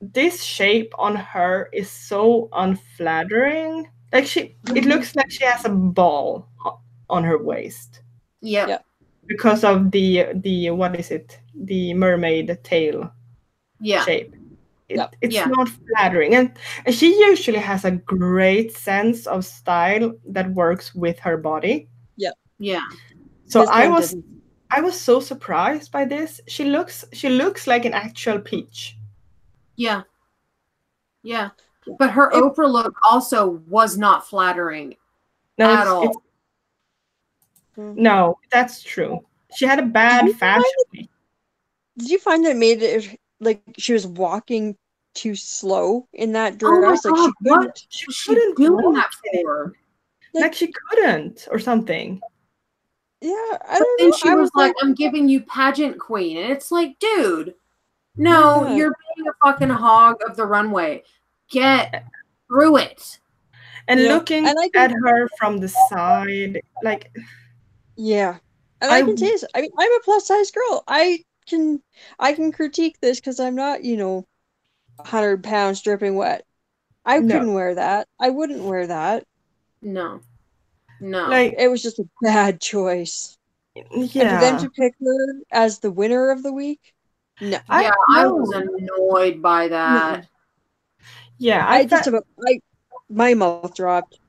this shape on her is so unflattering. It looks like she has a ball on her waist. Yeah. Because of the what is it? The mermaid tail shape. It's not flattering. And she usually has a great sense of style that works with her body. Yeah. Yeah. So I was so surprised by this. She looks like an actual peach. Yeah. Yeah. But her Oprah look also was not flattering at all. No, that's true. She had a bad fashion week. Did you find that it made like she was walking too slow in that Oh my dress. Like God, she what couldn't. was she couldn't doing walk that in it. for? Like she couldn't or something. Yeah, I But don't then know. she I was was like, like, I'm giving you pageant queen. And it's like, dude, no, yeah, you're being a fucking hog of the runway. Get through it. And you know, looking and I at can, her from the side, like yeah, and I I can say this. I mean, I'm a plus size girl. I can critique this because I'm not, 100 pounds dripping wet. I no, couldn't wear that. I wouldn't wear that. No. No. like It was just a bad choice. And for them yeah, to pick her as the winner of the week, no. Yeah, I was no, annoyed by that. yeah, I just about my mouth dropped.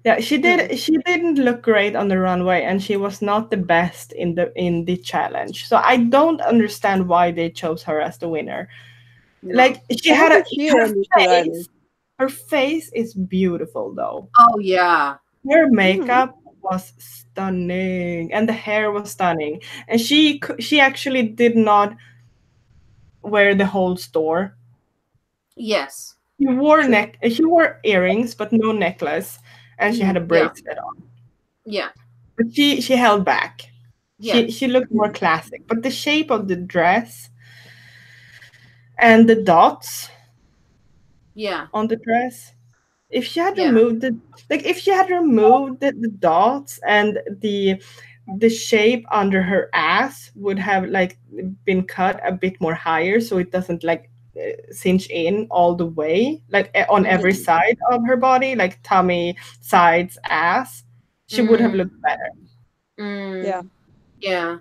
yeah, she did. She didn't look great on the runway, and she was not the best in the challenge. So I don't understand why they chose her as the winner. No. Like she I had don't a think she her understood either. face. Her face is beautiful though. Oh yeah. Her Mhm. makeup was stunning, and the hair was stunning. And she actually did not wear the whole store. Yes. True. She wore earrings, but no necklace, and she had a Yeah. bracelet on. Yeah. But she held back. Yes. She looked more classic. But the shape of the dress and the dots Yeah. on the dress, if she had Yeah. removed the dots and the shape under her ass would have like been cut a bit more higher so it doesn't like cinch in all the way like on every Mhm. side of her body, like tummy, sides, ass, she would have looked better. Yeah. Yeah.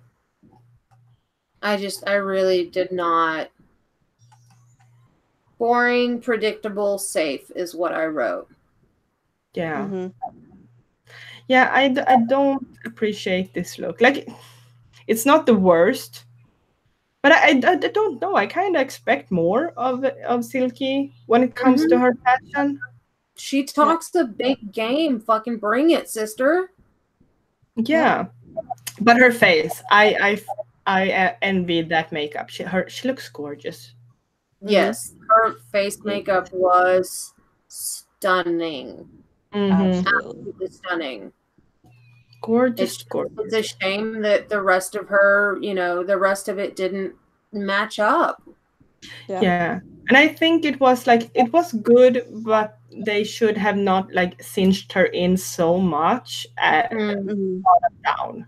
I really did not. Boring, predictable, safe is what I wrote. Yeah. Mhm. Yeah, I don't appreciate this look. Like, it's not the worst, but I don't know. I kind of expect more of Silky when it comes to her fashion. She talks a big game. Fucking bring it, sister. Yeah, but her face, I envy that makeup. She looks gorgeous. Yes, her face makeup was stunning. Mm-hmm. Absolutely. Absolutely stunning. Gorgeous, It's gorgeous. a shame that the rest of her, the rest of it didn't match up. Yeah. Yeah, and I think it was good, but they should have not like cinched her in so much Mhm. down.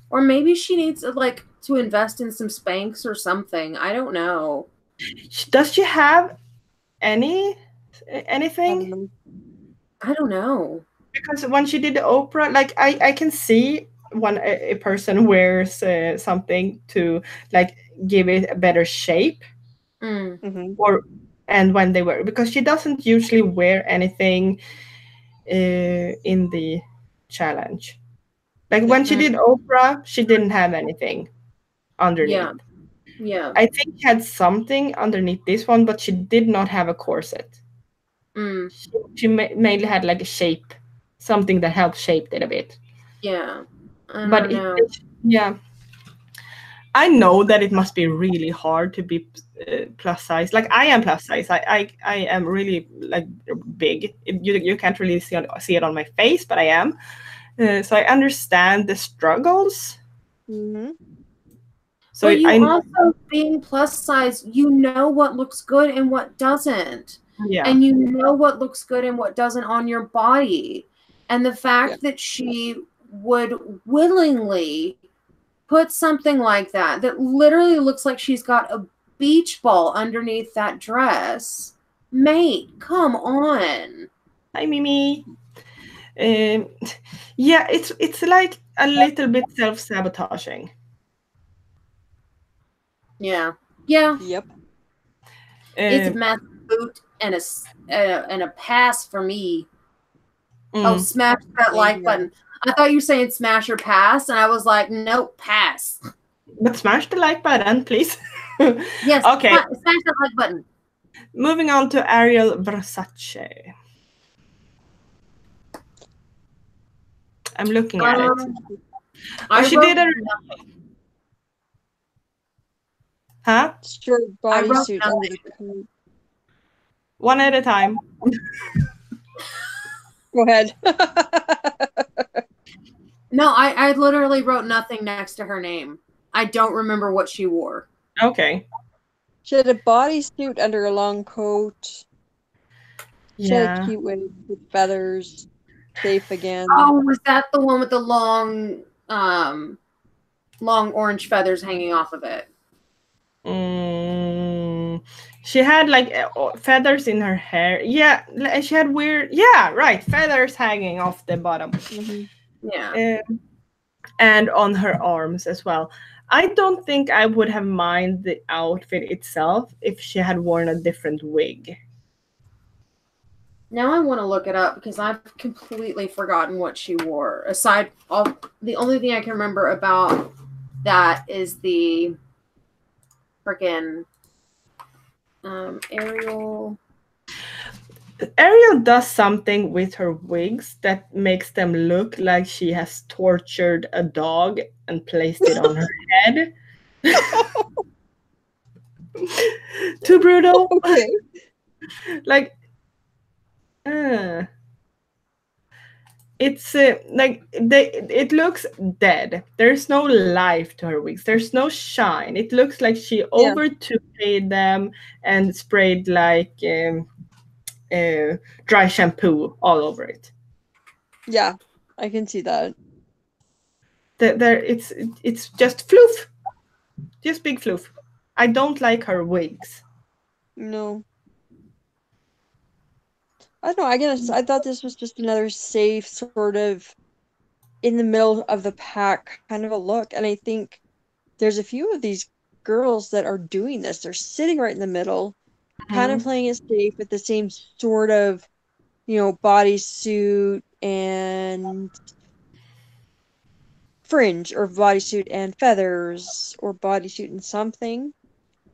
Or maybe she needs to invest in some Spanx or something. I don't know. Does she have anything? I don't know. Because when she did the opera, like I can see when a person wears something to like give it a better shape, Mhm. or and when they wear, because she doesn't usually wear anything in the challenge. Like Yeah. when she did opera, she didn't have anything underneath. Yeah. Yeah. I think she had something underneath this one, but she did not have a corset. She mainly had like a shape, something that helped shape it a bit. Yeah. I But don't know. yeah, I know that it must be really hard to be plus size. Like I am plus size. I am really like big. You can't really see it on my face, but I am. So I understand the struggles. Mhm. So But you I also, being plus size, you know what looks good and what doesn't. yeah. And you know what looks good and what doesn't on your body. And the fact that she would willingly put something like that literally looks like she's got a beach ball underneath that dress. Mate, come on. Hi Mimi. Um, yeah, it's like a little bit self-sabotaging. Yeah. Yeah. Yep. It's a massive boot and a pass for me. Oh, Mm. smash that like button. I thought you were saying smash or pass, and I was like, nope, pass. But smash the like button, please. Yes, Okay. smash that like button. Moving on to Ariel Versace. I'm looking at it. I She wrote did a. nothing. Huh? Short I wrote bodysuit under the coat. One at a time. Go ahead. No, I literally wrote nothing next to her name. I don't remember what she wore. Okay. She had a bodysuit under a long coat. She had a Yeah. cute wig with feathers. Safe again. Oh, was that the one with the long orange feathers hanging off of it? She had like feathers in her hair. Yeah, she had weird. Yeah, right. Feathers hanging off the bottom. Yeah. And on her arms as well. I don't think I would have minded the outfit itself if she had worn a different wig. Now I want to look it up because I've completely forgotten what she wore. Aside of the only thing I can remember about that is the freaking Ariel. Ariel does something with her wigs that makes them look like she has tortured a dog and placed it on her head. Too brutal. Okay. Like, it's like it looks dead. There's no life to her wigs. There's no shine. It looks like she over toupeed them and sprayed like dry shampoo all over it. Yeah, I can see that. There, it's just floof, just big floof. I don't like her wigs. No. I don't know. I guess I thought this was just another safe sort of in the middle of the pack kind of a look. And I think there's a few of these girls that are doing this. They're sitting right in the middle, kind of playing it safe with the same sort of, bodysuit and fringe or bodysuit and feathers or bodysuit and something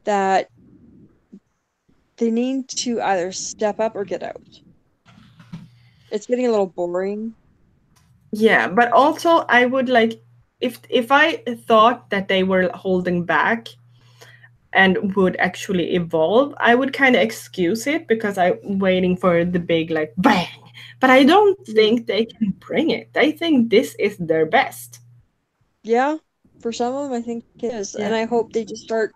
that they need to either step up or get out. It's getting a little boring. Yeah, but also I would like if I thought that they were holding back and would actually evolve, I would kind of excuse it because I'm waiting for the big like bang. But I don't think they can bring it. I think this is their best. Yeah, for some of them, I think it is. Yeah. And I hope they just start.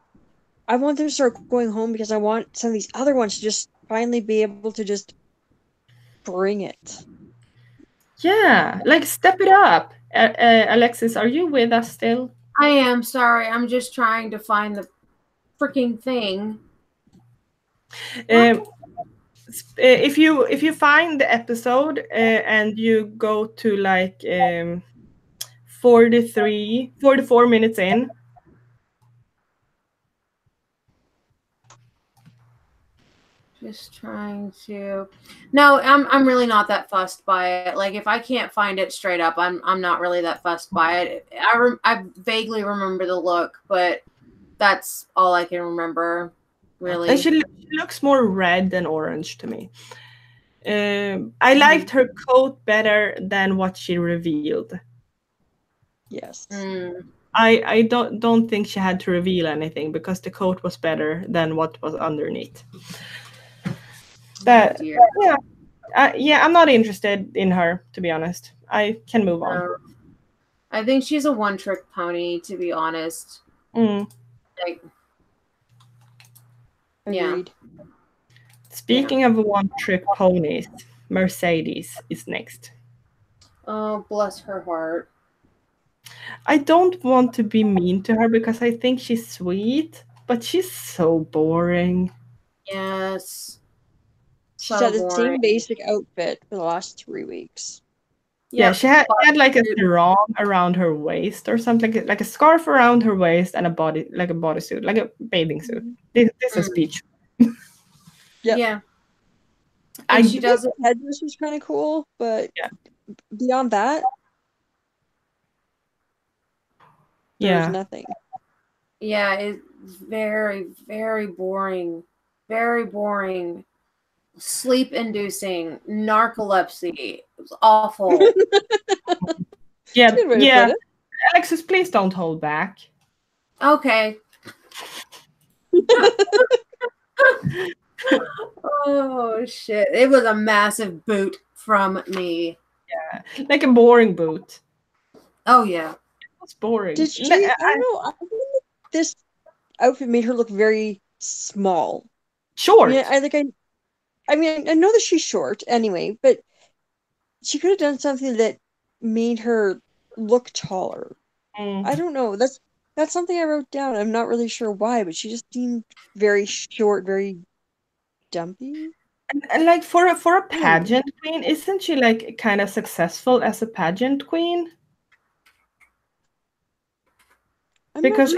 I want them to start going home because I want some of these other ones to just finally be able to just bring it. Yeah, like step it up. Alexis, are you with us still? I am sorry. I'm just trying to find the freaking thing. If you find the episode and you go to like 44 minutes in. Just trying to. No, I'm really not that fussed by it. Like if I can't find it straight up, I'm not really that fussed by it. I vaguely remember the look, but that's all I can remember. Really. And she looks more red than orange to me. I liked her coat better than what she revealed. Yes. I don't think she had to reveal anything because the coat was better than what was underneath. But yeah, I'm not interested in her, to be honest. I can move on. I think she's a one-trick pony, to be honest. Like, Agreed. Yeah. Speaking of one-trick ponies, Mercedes is next. Oh, bless her heart. I don't want to be mean to her because I think she's sweet, but she's so boring. Yes. She's had the same basic outfit for the last 3 weeks. Yeah, she had like a sarong around her waist or something, like a scarf around her waist and a bodysuit, like a bathing suit. This is beach. Yeah. And she does it. Headdress was kind of cool, but beyond that, there's nothing. Yeah, it's very, very boring. Very boring. Sleep-inducing. Narcolepsy. It was awful. Yeah. Alexis, please don't hold back. Okay. Oh shit! It was a massive boot from me. Yeah, like a boring boot. Oh yeah. It's boring. Did she? I don't know. I think this outfit made her look very small. Short. Yeah, I mean, I know that she's short anyway, but she could have done something that made her look taller. I don't know. That's something I wrote down. I'm not really sure why, but she just seemed very short, very dumpy. And like for a pageant queen, isn't she like kind of successful as a pageant queen? Because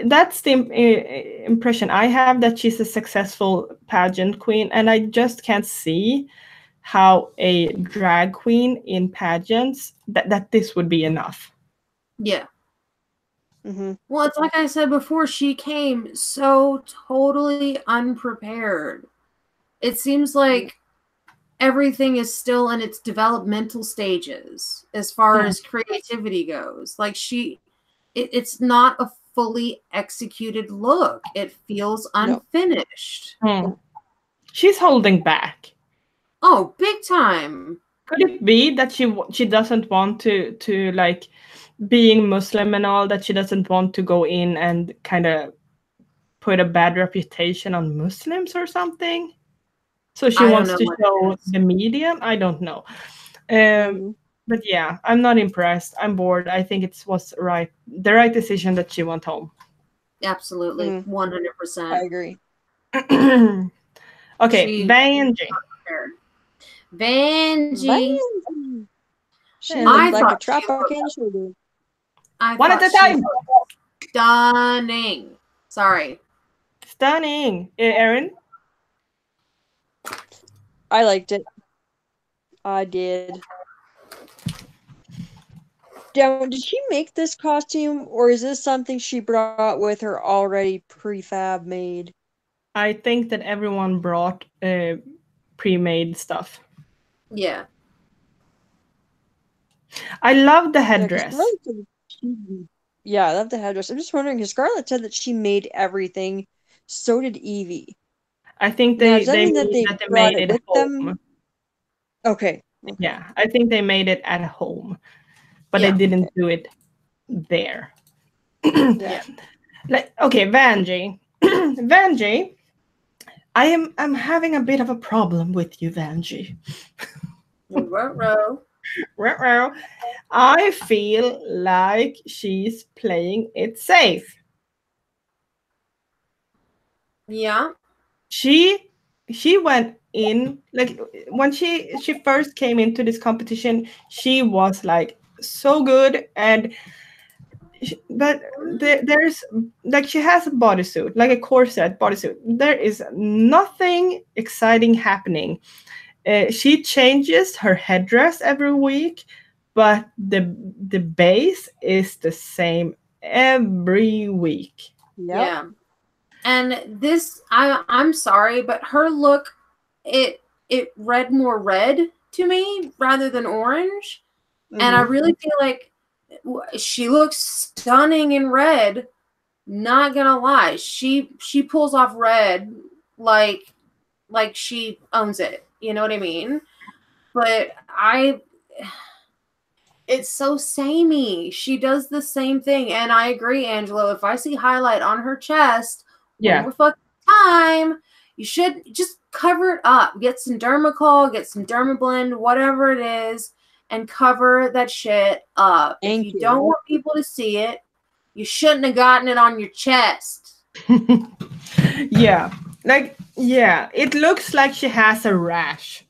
that's the impression I have, that she's a successful pageant queen, and I just can't see how a drag queen in pageants that this would be enough. Yeah. Mm-hmm. Well, it's like I said before, she came so totally unprepared. It seems like everything is still in its developmental stages as far as creativity goes. Like it's not a fully executed look. It feels unfinished. She's holding back. Oh, big time. Could it be that she doesn't want to like, being Muslim and all, that she doesn't want to go in and kind of put a bad reputation on Muslims or something? So she wants to show the media? I don't know. But yeah, I'm not impressed. I'm bored. I think it was the right decision that she went home. Absolutely. 100%. I agree. Okay, Vanjie. Vanjie. She looked like a trapper can she do? One at a time. Stunning. Sorry. Stunning. Erin? I liked it. I did. Did she make this costume, or is this something she brought with her already prefab made? I think that everyone brought pre-made stuff. Yeah. I love the headdress. Yeah, I love the headdress. I'm just wondering, because Scarlett said that she made everything. So did Evie. I think they made it at home. Okay. Yeah, I think they made it at home, but they didn't do it there. Yeah. Like, okay, Vanjie. Vanjie, I'm having a bit of a problem with you, Vanjie. I feel like she's playing it safe. Yeah. She went in, like, when she first came into this competition, she was like so good, but there's like, she has a bodysuit, like a corset bodysuit. There is nothing exciting happening. She changes her headdress every week, but the base is the same every week. Yep. Yeah. And this, I'm sorry, but her look, it read more red to me rather than orange. And I really feel like she looks stunning in red. Not gonna lie, she pulls off red like she owns it. You know what I mean? But it's so samey. She does the same thing, and I agree, Angelo. If I see highlight on her chest, one more fucking time, you should just cover it up. Get some Dermacol, get some Dermablend, whatever it is, and cover that shit up. If you don't want people to see it, you shouldn't have gotten it on your chest. Yeah. Like, yeah, it looks like she has a rash.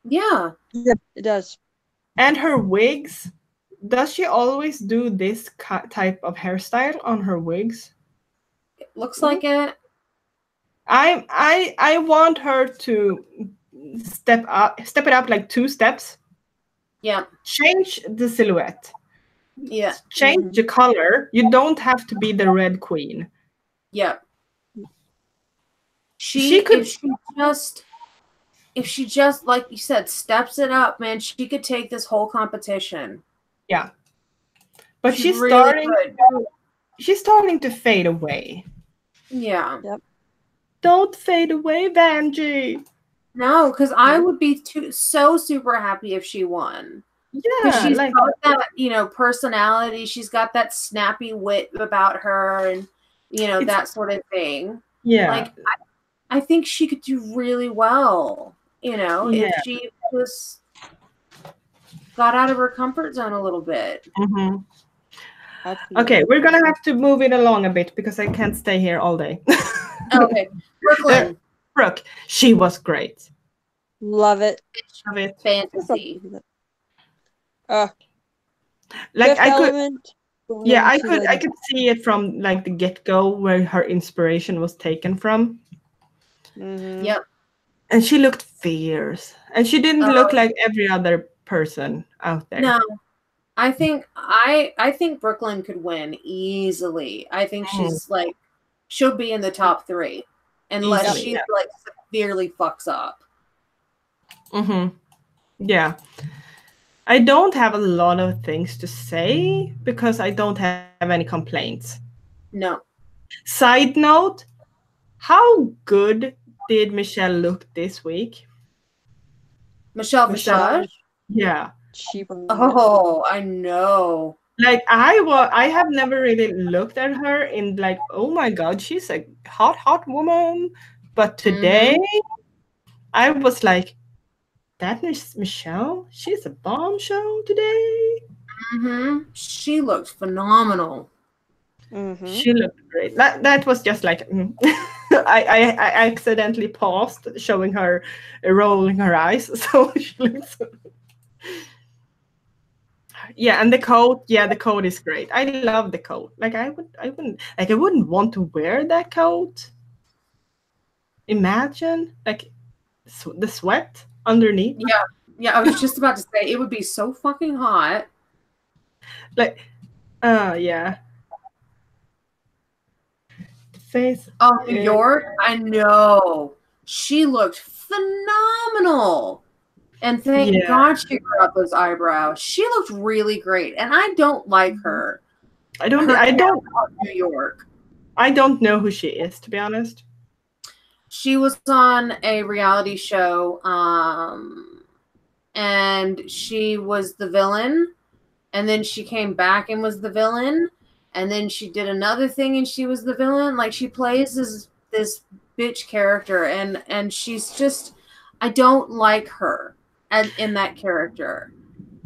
Yeah. Yeah, it does. And her wigs, does she always do this type of hairstyle on her wigs? It looks like it. I want her to step it up like 2 steps. Yeah. Change the silhouette. Yeah. Change the color. You don't have to be the red queen. Yeah. She could, if she just like you said, steps it up, man, she could take this whole competition. Yeah. But she's really starting to fade away. Yeah. Yep. Don't fade away, Vanjie. No, because I would be so super happy if she won. Because Yeah, she's like got that, personality. She's got that snappy wit about her and, it's that sort of thing. yeah, Like, I think she could do really well, if yeah. she just got out of her comfort zone a little bit. Hmm. Absolutely. Okay, we're gonna have to move it along a bit because I can't stay here all day. Okay. Brooklyn. Brooke, she was great. Love it. Love it. Fantasy. Like Fifth I could, Element. yeah, I to could, the- I could see it from like the get go where her inspiration was taken from, Mhm. Yep. and she looked fierce, and she didn't look like every other person out there. No. I think Brooklyn could win easily. I think she'll be in the top 3 unless Easily, she yeah. like severely fucks up. Mm-hmm. Yeah. I don't have a lot of things to say because I don't have any complaints. No. Side note, how good did Michelle look this week? Michelle Visage. Yeah. She Oh, I know. Like I have never really looked at her in like, oh my god, she's a hot woman. But today I was like, that is Michelle? She's a bombshell today. She looked phenomenal. She looked great. That was just like I accidentally paused, showing her rolling her eyes. So she looks. Yeah, and the coat. Yeah, the coat is great. I love the coat. Like I wouldn't want to wear that coat. Imagine like the sweat underneath. Yeah. I was just about to say it would be so fucking hot. Like, yeah. Face. Oh, New York. I know. She looked phenomenal. And thank God she grew up those eyebrows. She looked really great. And I don't like her. I don't New York. I don't know who she is, to be honest. She was on a reality show, and she was the villain, and then she came back and was the villain, and then she did another thing and she was the villain. Like, she plays this bitch character, and she's just, I don't like her in that character.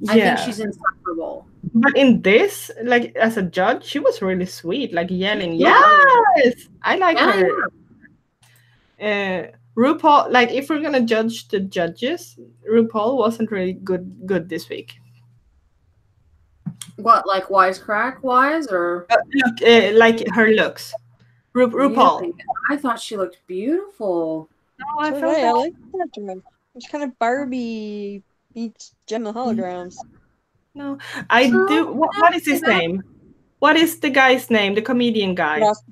I think she's insufferable. But in this, like as a judge, she was really sweet, like yelling, "Yes, I like her." RuPaul, like if we're gonna judge the judges, RuPaul wasn't really good this week. What, like wisecrack wise, or look, like her looks? RuPaul. Really? I thought she looked beautiful. No, I like that. It's kind of Barbie meets Gemma holograms. No, I do. What is his name? What is the guy's name? The comedian guy. Ross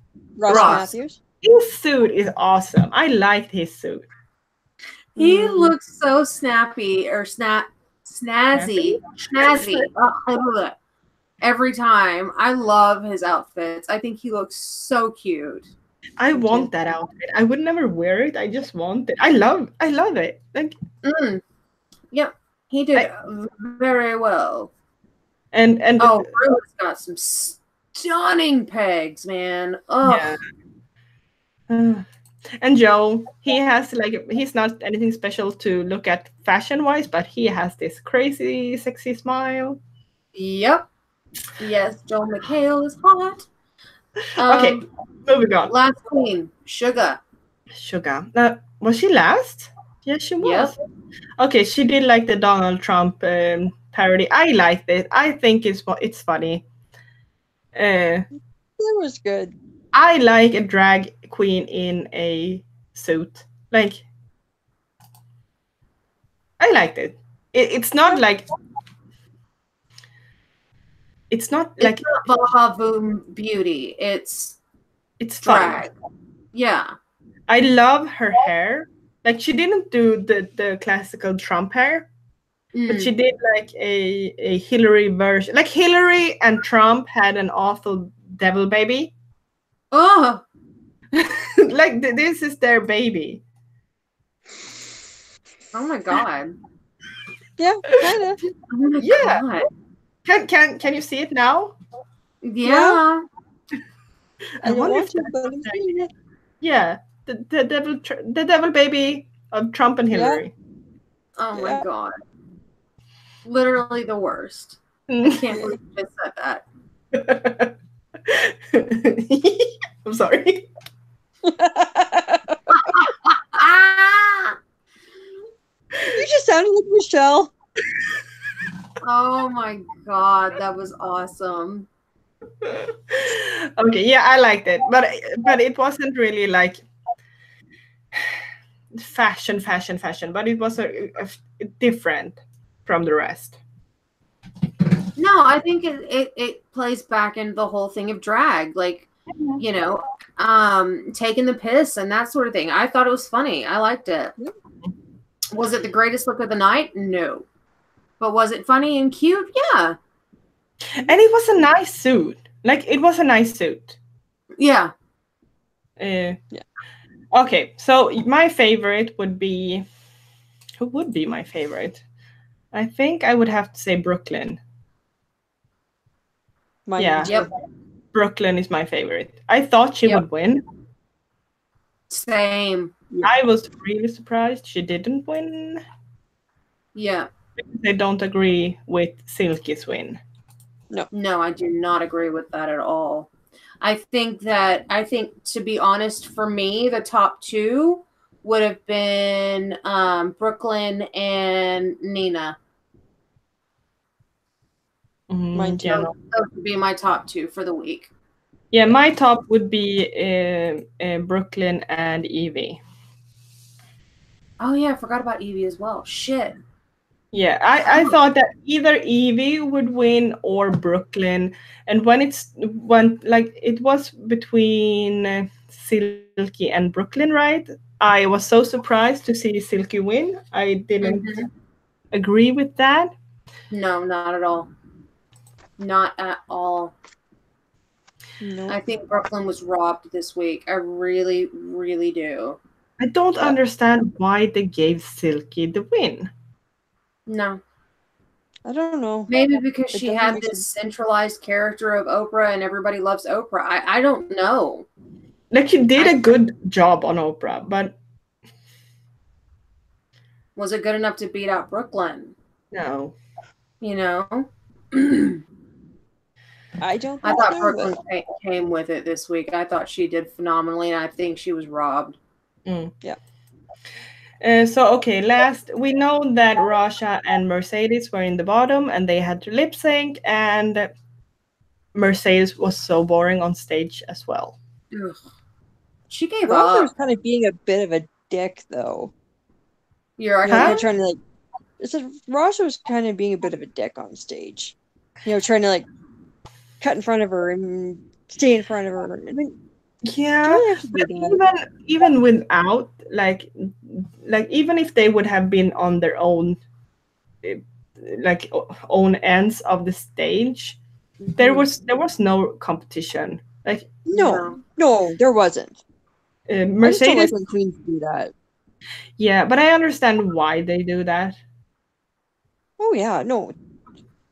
Matthews. His suit is awesome. I liked his suit. He looks so snappy or snazzy. Every time. I love his outfits. I think he looks so cute. I want that outfit. I would never wear it. I just want it. I love it. Like, yep, he did very well. And Bruce got some stunning pegs, man. Oh. Yeah. And Joe, he has he's not anything special to look at fashion wise, but he has this crazy sexy smile. Yep. Yes, Joel McHale is hot. Okay, moving on. Last queen, Sugar. Was she last? Yeah, she was. Yep. Okay, she did like the Donald Trump parody. I liked it. I think it's funny. It was good. I like a drag queen in a suit. Like, I liked it. It's not like. It's not Baha Boom Beauty. It's drag. Fun. Yeah. I love her hair. Like, she didn't do the classical Trump hair, but she did like a Hillary version. Like, Hillary and Trump had an awful devil baby. Oh. Like this is their baby. Oh my god. Yeah, kind of. Oh my Yeah. god. Can you see it now? Yeah. I don't wonder want if to, that's but what I'm they- seeing it. Yeah, the devil baby of Trump and Yeah. Hillary. Oh my Yeah. god. Literally the worst. I can't believe you just said that. I'm sorry. Ah! You just sounded like Michelle. Oh my god, that was awesome. Okay, yeah, I liked it, but it wasn't really like fashion, but it was different from the rest. No, I think it plays back into the whole thing of drag, like, you know, taking the piss and that sort of thing. I thought it was funny. I liked it. Was it the greatest look of the night? No. But was it funny and cute? Yeah. And it was a nice suit. Like, it was a nice suit. Yeah. Yeah. Okay, so my favorite would be... Who would be my favorite? I think I would have to say Brooklyn. Mine Yeah. too. Yep. Brooklyn is my favorite. I thought she would win. Same. I was really surprised she didn't win. Yeah. Because I don't agree with Silky's win. No, I do not agree with that at all. I think, to be honest, for me, the top two would have been Brooklyn and Nina. Mine too. Yeah, Those would be my top two for the week. yeah, my top would be Brooklyn and Evie. Oh yeah, I forgot about Evie as well. Shit. Yeah, I thought that either Evie would win or Brooklyn. And when it was between Silky and Brooklyn, right? I was so surprised to see Silky win. I didn't agree with that. No, not at all. Not at all. No. I think Brooklyn was robbed this week. I really, really do. I don't understand why they gave Silky the win. No. I don't know. Maybe because It she doesn't had make this sense. centralized character of Oprah and everybody loves Oprah. I don't know. Like, she did a good job on Oprah, but Was it good enough to beat out Brooklyn? no. You know? I don't I think thought so, Brooklyn but came with it this week. I thought she did phenomenally, and I think she was robbed. yeah. So, okay, last, we know that Rasha and Mercedes were in the bottom and they had to lip sync, and Mercedes was so boring on stage as well. Ugh. She gave Roger up. was kind of being a bit of a dick, though. You're right. You know, Huh? they're trying to, like, it's like Roger was kind of being a bit of a dick on stage. You know, trying to, like, cut in front of her and stay in front of her. I mean, Yeah, do you really have to do that? even without, like even if they would have been on their own, own ends of the stage, there was no competition. Like, No, there wasn't. I just don't Mercedes, like when queens do that. yeah, but I understand why they do that. Oh yeah, no,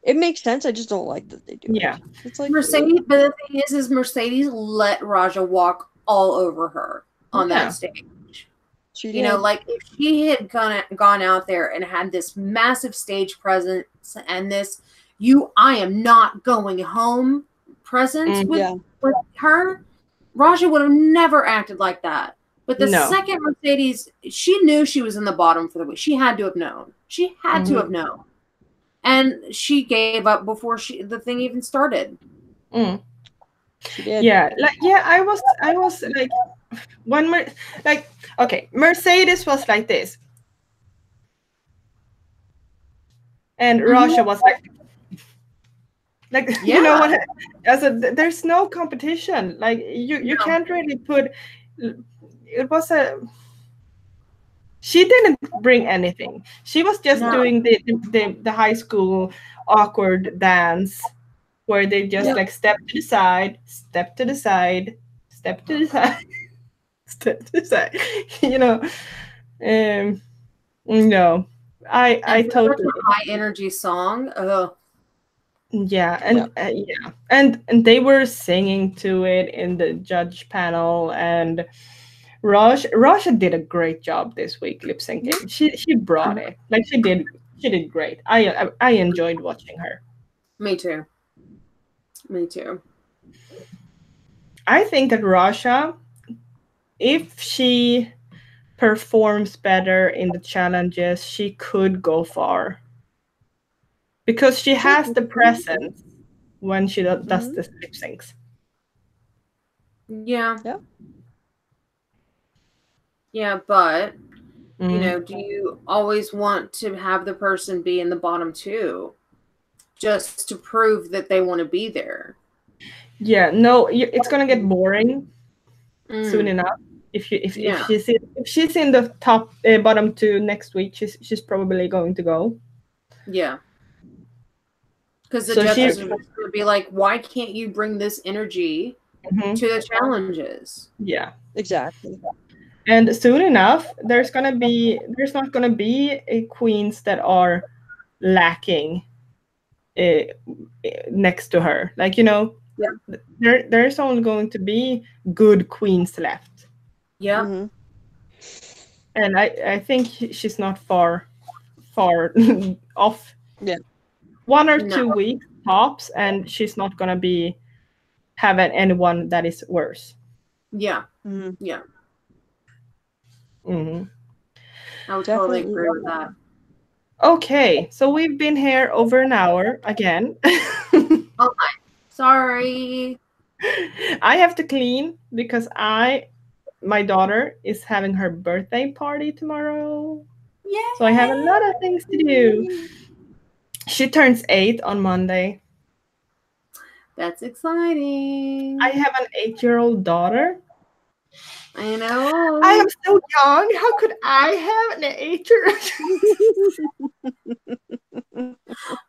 it makes sense. I just don't like that they do Yeah. it. It's like Mercedes, but the thing is Mercedes let Raja walk all over her on Yeah. that stage. she You know, did. like if she had gone out there and had this massive stage presence and this I am not going home presence with Yeah. her, Raja would have never acted like that. But the No. second Mercedes, she knew she was in the bottom for the week. She had to have known. She had to have known. And she gave up before the thing even started. She did. Yeah, I was like, okay, Mercedes was like this, and Rasha was like you know what? As there's no competition. Like you can't really put. It was She didn't bring anything. She was just doing the high school awkward dance, where they just like step to the side, step to the side, step to the side. to say, you know. No, I It's such totally. a high energy song. Ugh. Yeah, and yeah, and they were singing to it in the judge panel, and Rasha did a great job this week lip syncing. She brought it, like she did great. I enjoyed watching her. Me too. Me too. I think that Rasha, if she performs better in the challenges, she could go far because she has the presence when she does the lip syncs. Yeah. Yeah. Yeah, but Mm. you know, do you always want to have the person be in the bottom two just to prove that they want to be there? Yeah, no, it's gonna get boring soon Mm. enough. If Yeah. she's in the top bottom two next week, she's probably going to go. Yeah. Because the So judges are going to be like, why can't you bring this energy to the challenges? Yeah, Exactly. and soon enough, there's not gonna be queens that are lacking next to her. Like, you know, there's only going to be good queens left. Yeah. Mm-hmm. And I think she's not far off. Yeah. 1 or 2 weeks tops, and she's not gonna be having anyone that is worse. Yeah. Mm-hmm. Yeah. Mm-hmm. I would totally agree with that. Okay, so we've been here over an hour again. Oh my, sorry. I have to clean because my daughter is having her birthday party tomorrow. Yeah. So I have a lot of things to do. She turns 8 on Monday. That's exciting. I have an 8-year-old daughter. I know. I am so young. How could I have an 8-year-old?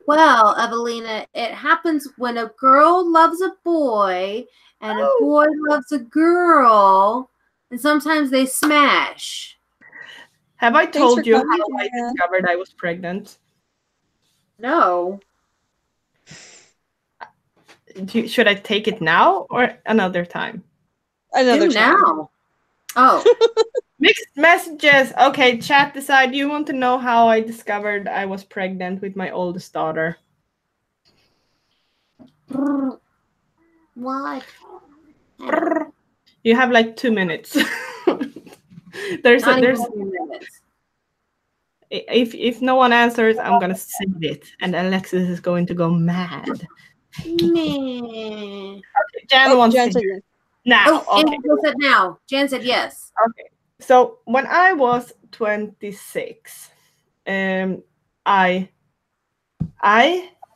Well, Evelina, it happens when a girl loves a boy and a boy loves a girl, and sometimes they smash. Have I told you how I discovered I was pregnant? No. Should I take it now or another time? Another time. Now. Oh. Mixed messages. Okay, chat decide. You want to know how I discovered I was pregnant with my oldest daughter? What? You have like 2 minutes. there's 2 minutes. If no one answers, I'm gonna save it, and Alexis is going to go mad. Okay, Jan wants Jan to said hear. Now. Oh, okay. Jan said now. Jan said yes. Okay. So when I was 26, I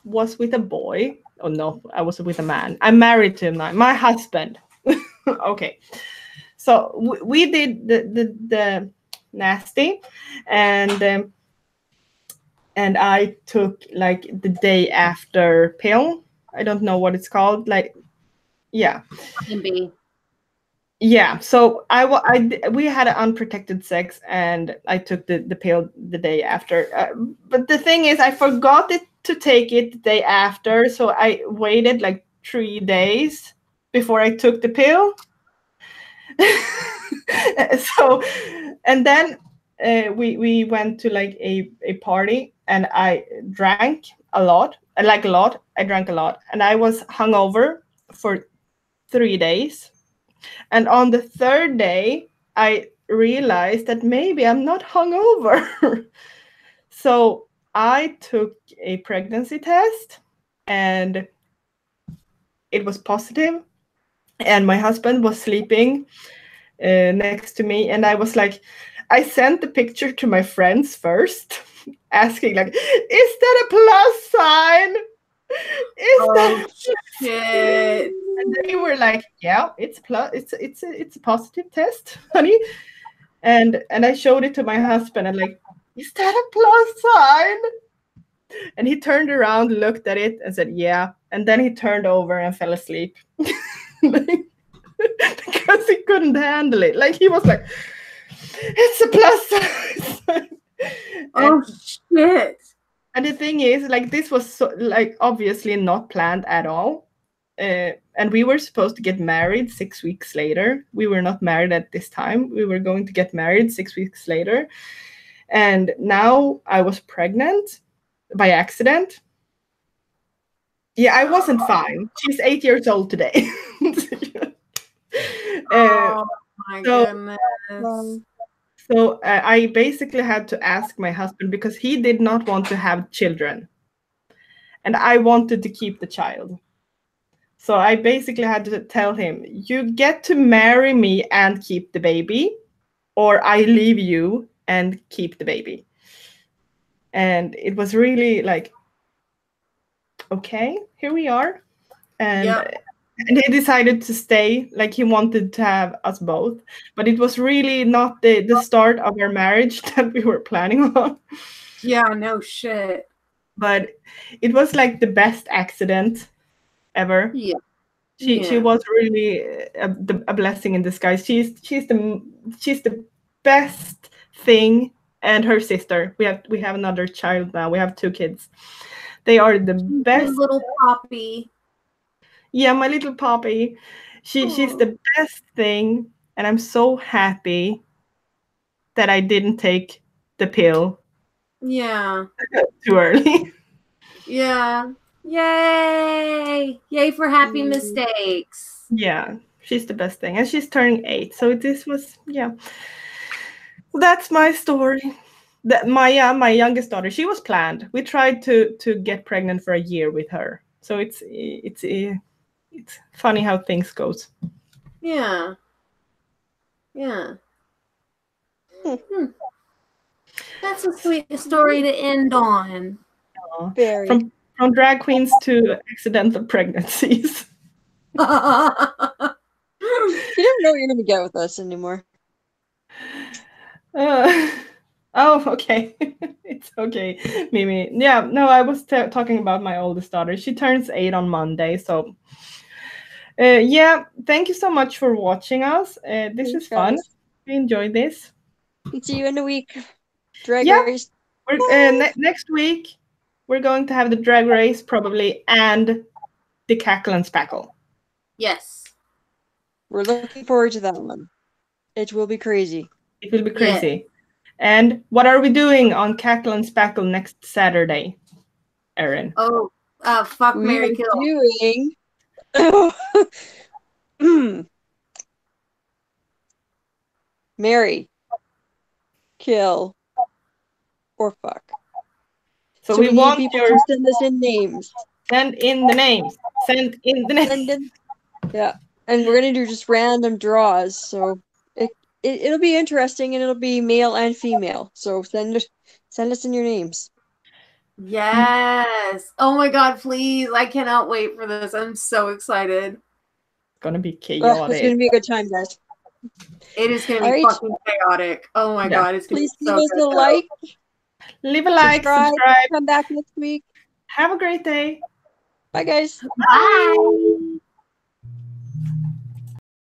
was with a boy. Oh no, I was with a man. I'm married to my husband. Okay. So we did the nasty, and I took like the day after pill. I don't know what it's called. Like, yeah. Yeah, so we had an unprotected sex, and I took the pill the day after. But the thing is, I forgot to take it the day after, so I waited like 3 days before I took the pill. So, and then we went to like a party, and I drank a lot. I drank a lot, and I was hungover for 3 days. And on the 3rd day, I realized that maybe I'm not hungover. So I took a pregnancy test, and it was positive. And my husband was sleeping next to me, and I was like, I sent the picture to my friends first, asking like, is that a plus sign? Shit. And they were like, yeah, it's a positive test, honey. And I showed it to my husband, and like, is that a plus sign? And he turned around, looked at it, and said, yeah. And then he turned over and fell asleep. Because because he couldn't handle it. Like he was like, it's a plus size. Oh shit. And the thing is, like, this was so, like, obviously not planned at all. And we were supposed to get married 6 weeks later. We were not married at this time. We were going to get married 6 weeks later. And now I was pregnant by accident. Yeah, I wasn't fine. She's 8 years old today. Oh my so- goodness. So I basically had to ask my husband because he did not want to have children. And I wanted to keep the child. So I basically had to tell him, you get to marry me and keep the baby, or I leave you and keep the baby. And it was really like, okay, here we are. And Yep. And he decided to stay, like he wanted to have us both. But it was really not the start of our marriage that we were planning on. Yeah, no shit. But it was like the best accident ever. Yeah. She was really a blessing in disguise. She's the best thing, and her sister. We have another child now. We have 2 kids. They are the best. Little poppy. Yeah, my little poppy. She's the best thing, and I'm so happy that I didn't take the pill Yeah. too early. Yeah. Yay! Yay for happy mistakes. Yeah, she's the best thing, and she's turning 8. So this was That's my story. That my youngest daughter, she was planned. We tried to get pregnant for a year with her. So it's funny how things goes. Yeah. Yeah. That's a sweet story to end on. Very. From drag queens to accidental pregnancies. You don't know what you're gonna get with us anymore. Oh, okay. It's okay, Mimi. Yeah, no, I was talking about my oldest daughter. She turns 8 on Monday, so yeah, thank you so much for watching us. This Thanks, is fun. guys. We enjoyed this. See you in a week. Drag Yeah. race. We're, next week, we're going to have the drag race probably and the cackle and spackle. Yes. We're looking forward to that one. It will be crazy. It will be crazy. And what are we doing on cackle and spackle next Saturday, Erin? Oh, fuck, We Mary, are kill. doing Mary, kill, or fuck. So we we need want people your to send us in names. send in the names. Send in the names. Send in, yeah, and we're gonna do just random draws. So it'll be interesting, and it'll be male and female. So send us in your names. Yes. Oh my god, please. I cannot wait for this. I'm so excited. It's gonna be Oh, chaotic. it's gonna be a good time, guys. It is going to be Alright. fucking chaotic. Oh my god, it's going to Please be leave so us good. a like, Leave a like, subscribe. come back next week. Have a great day. Bye, guys. Bye.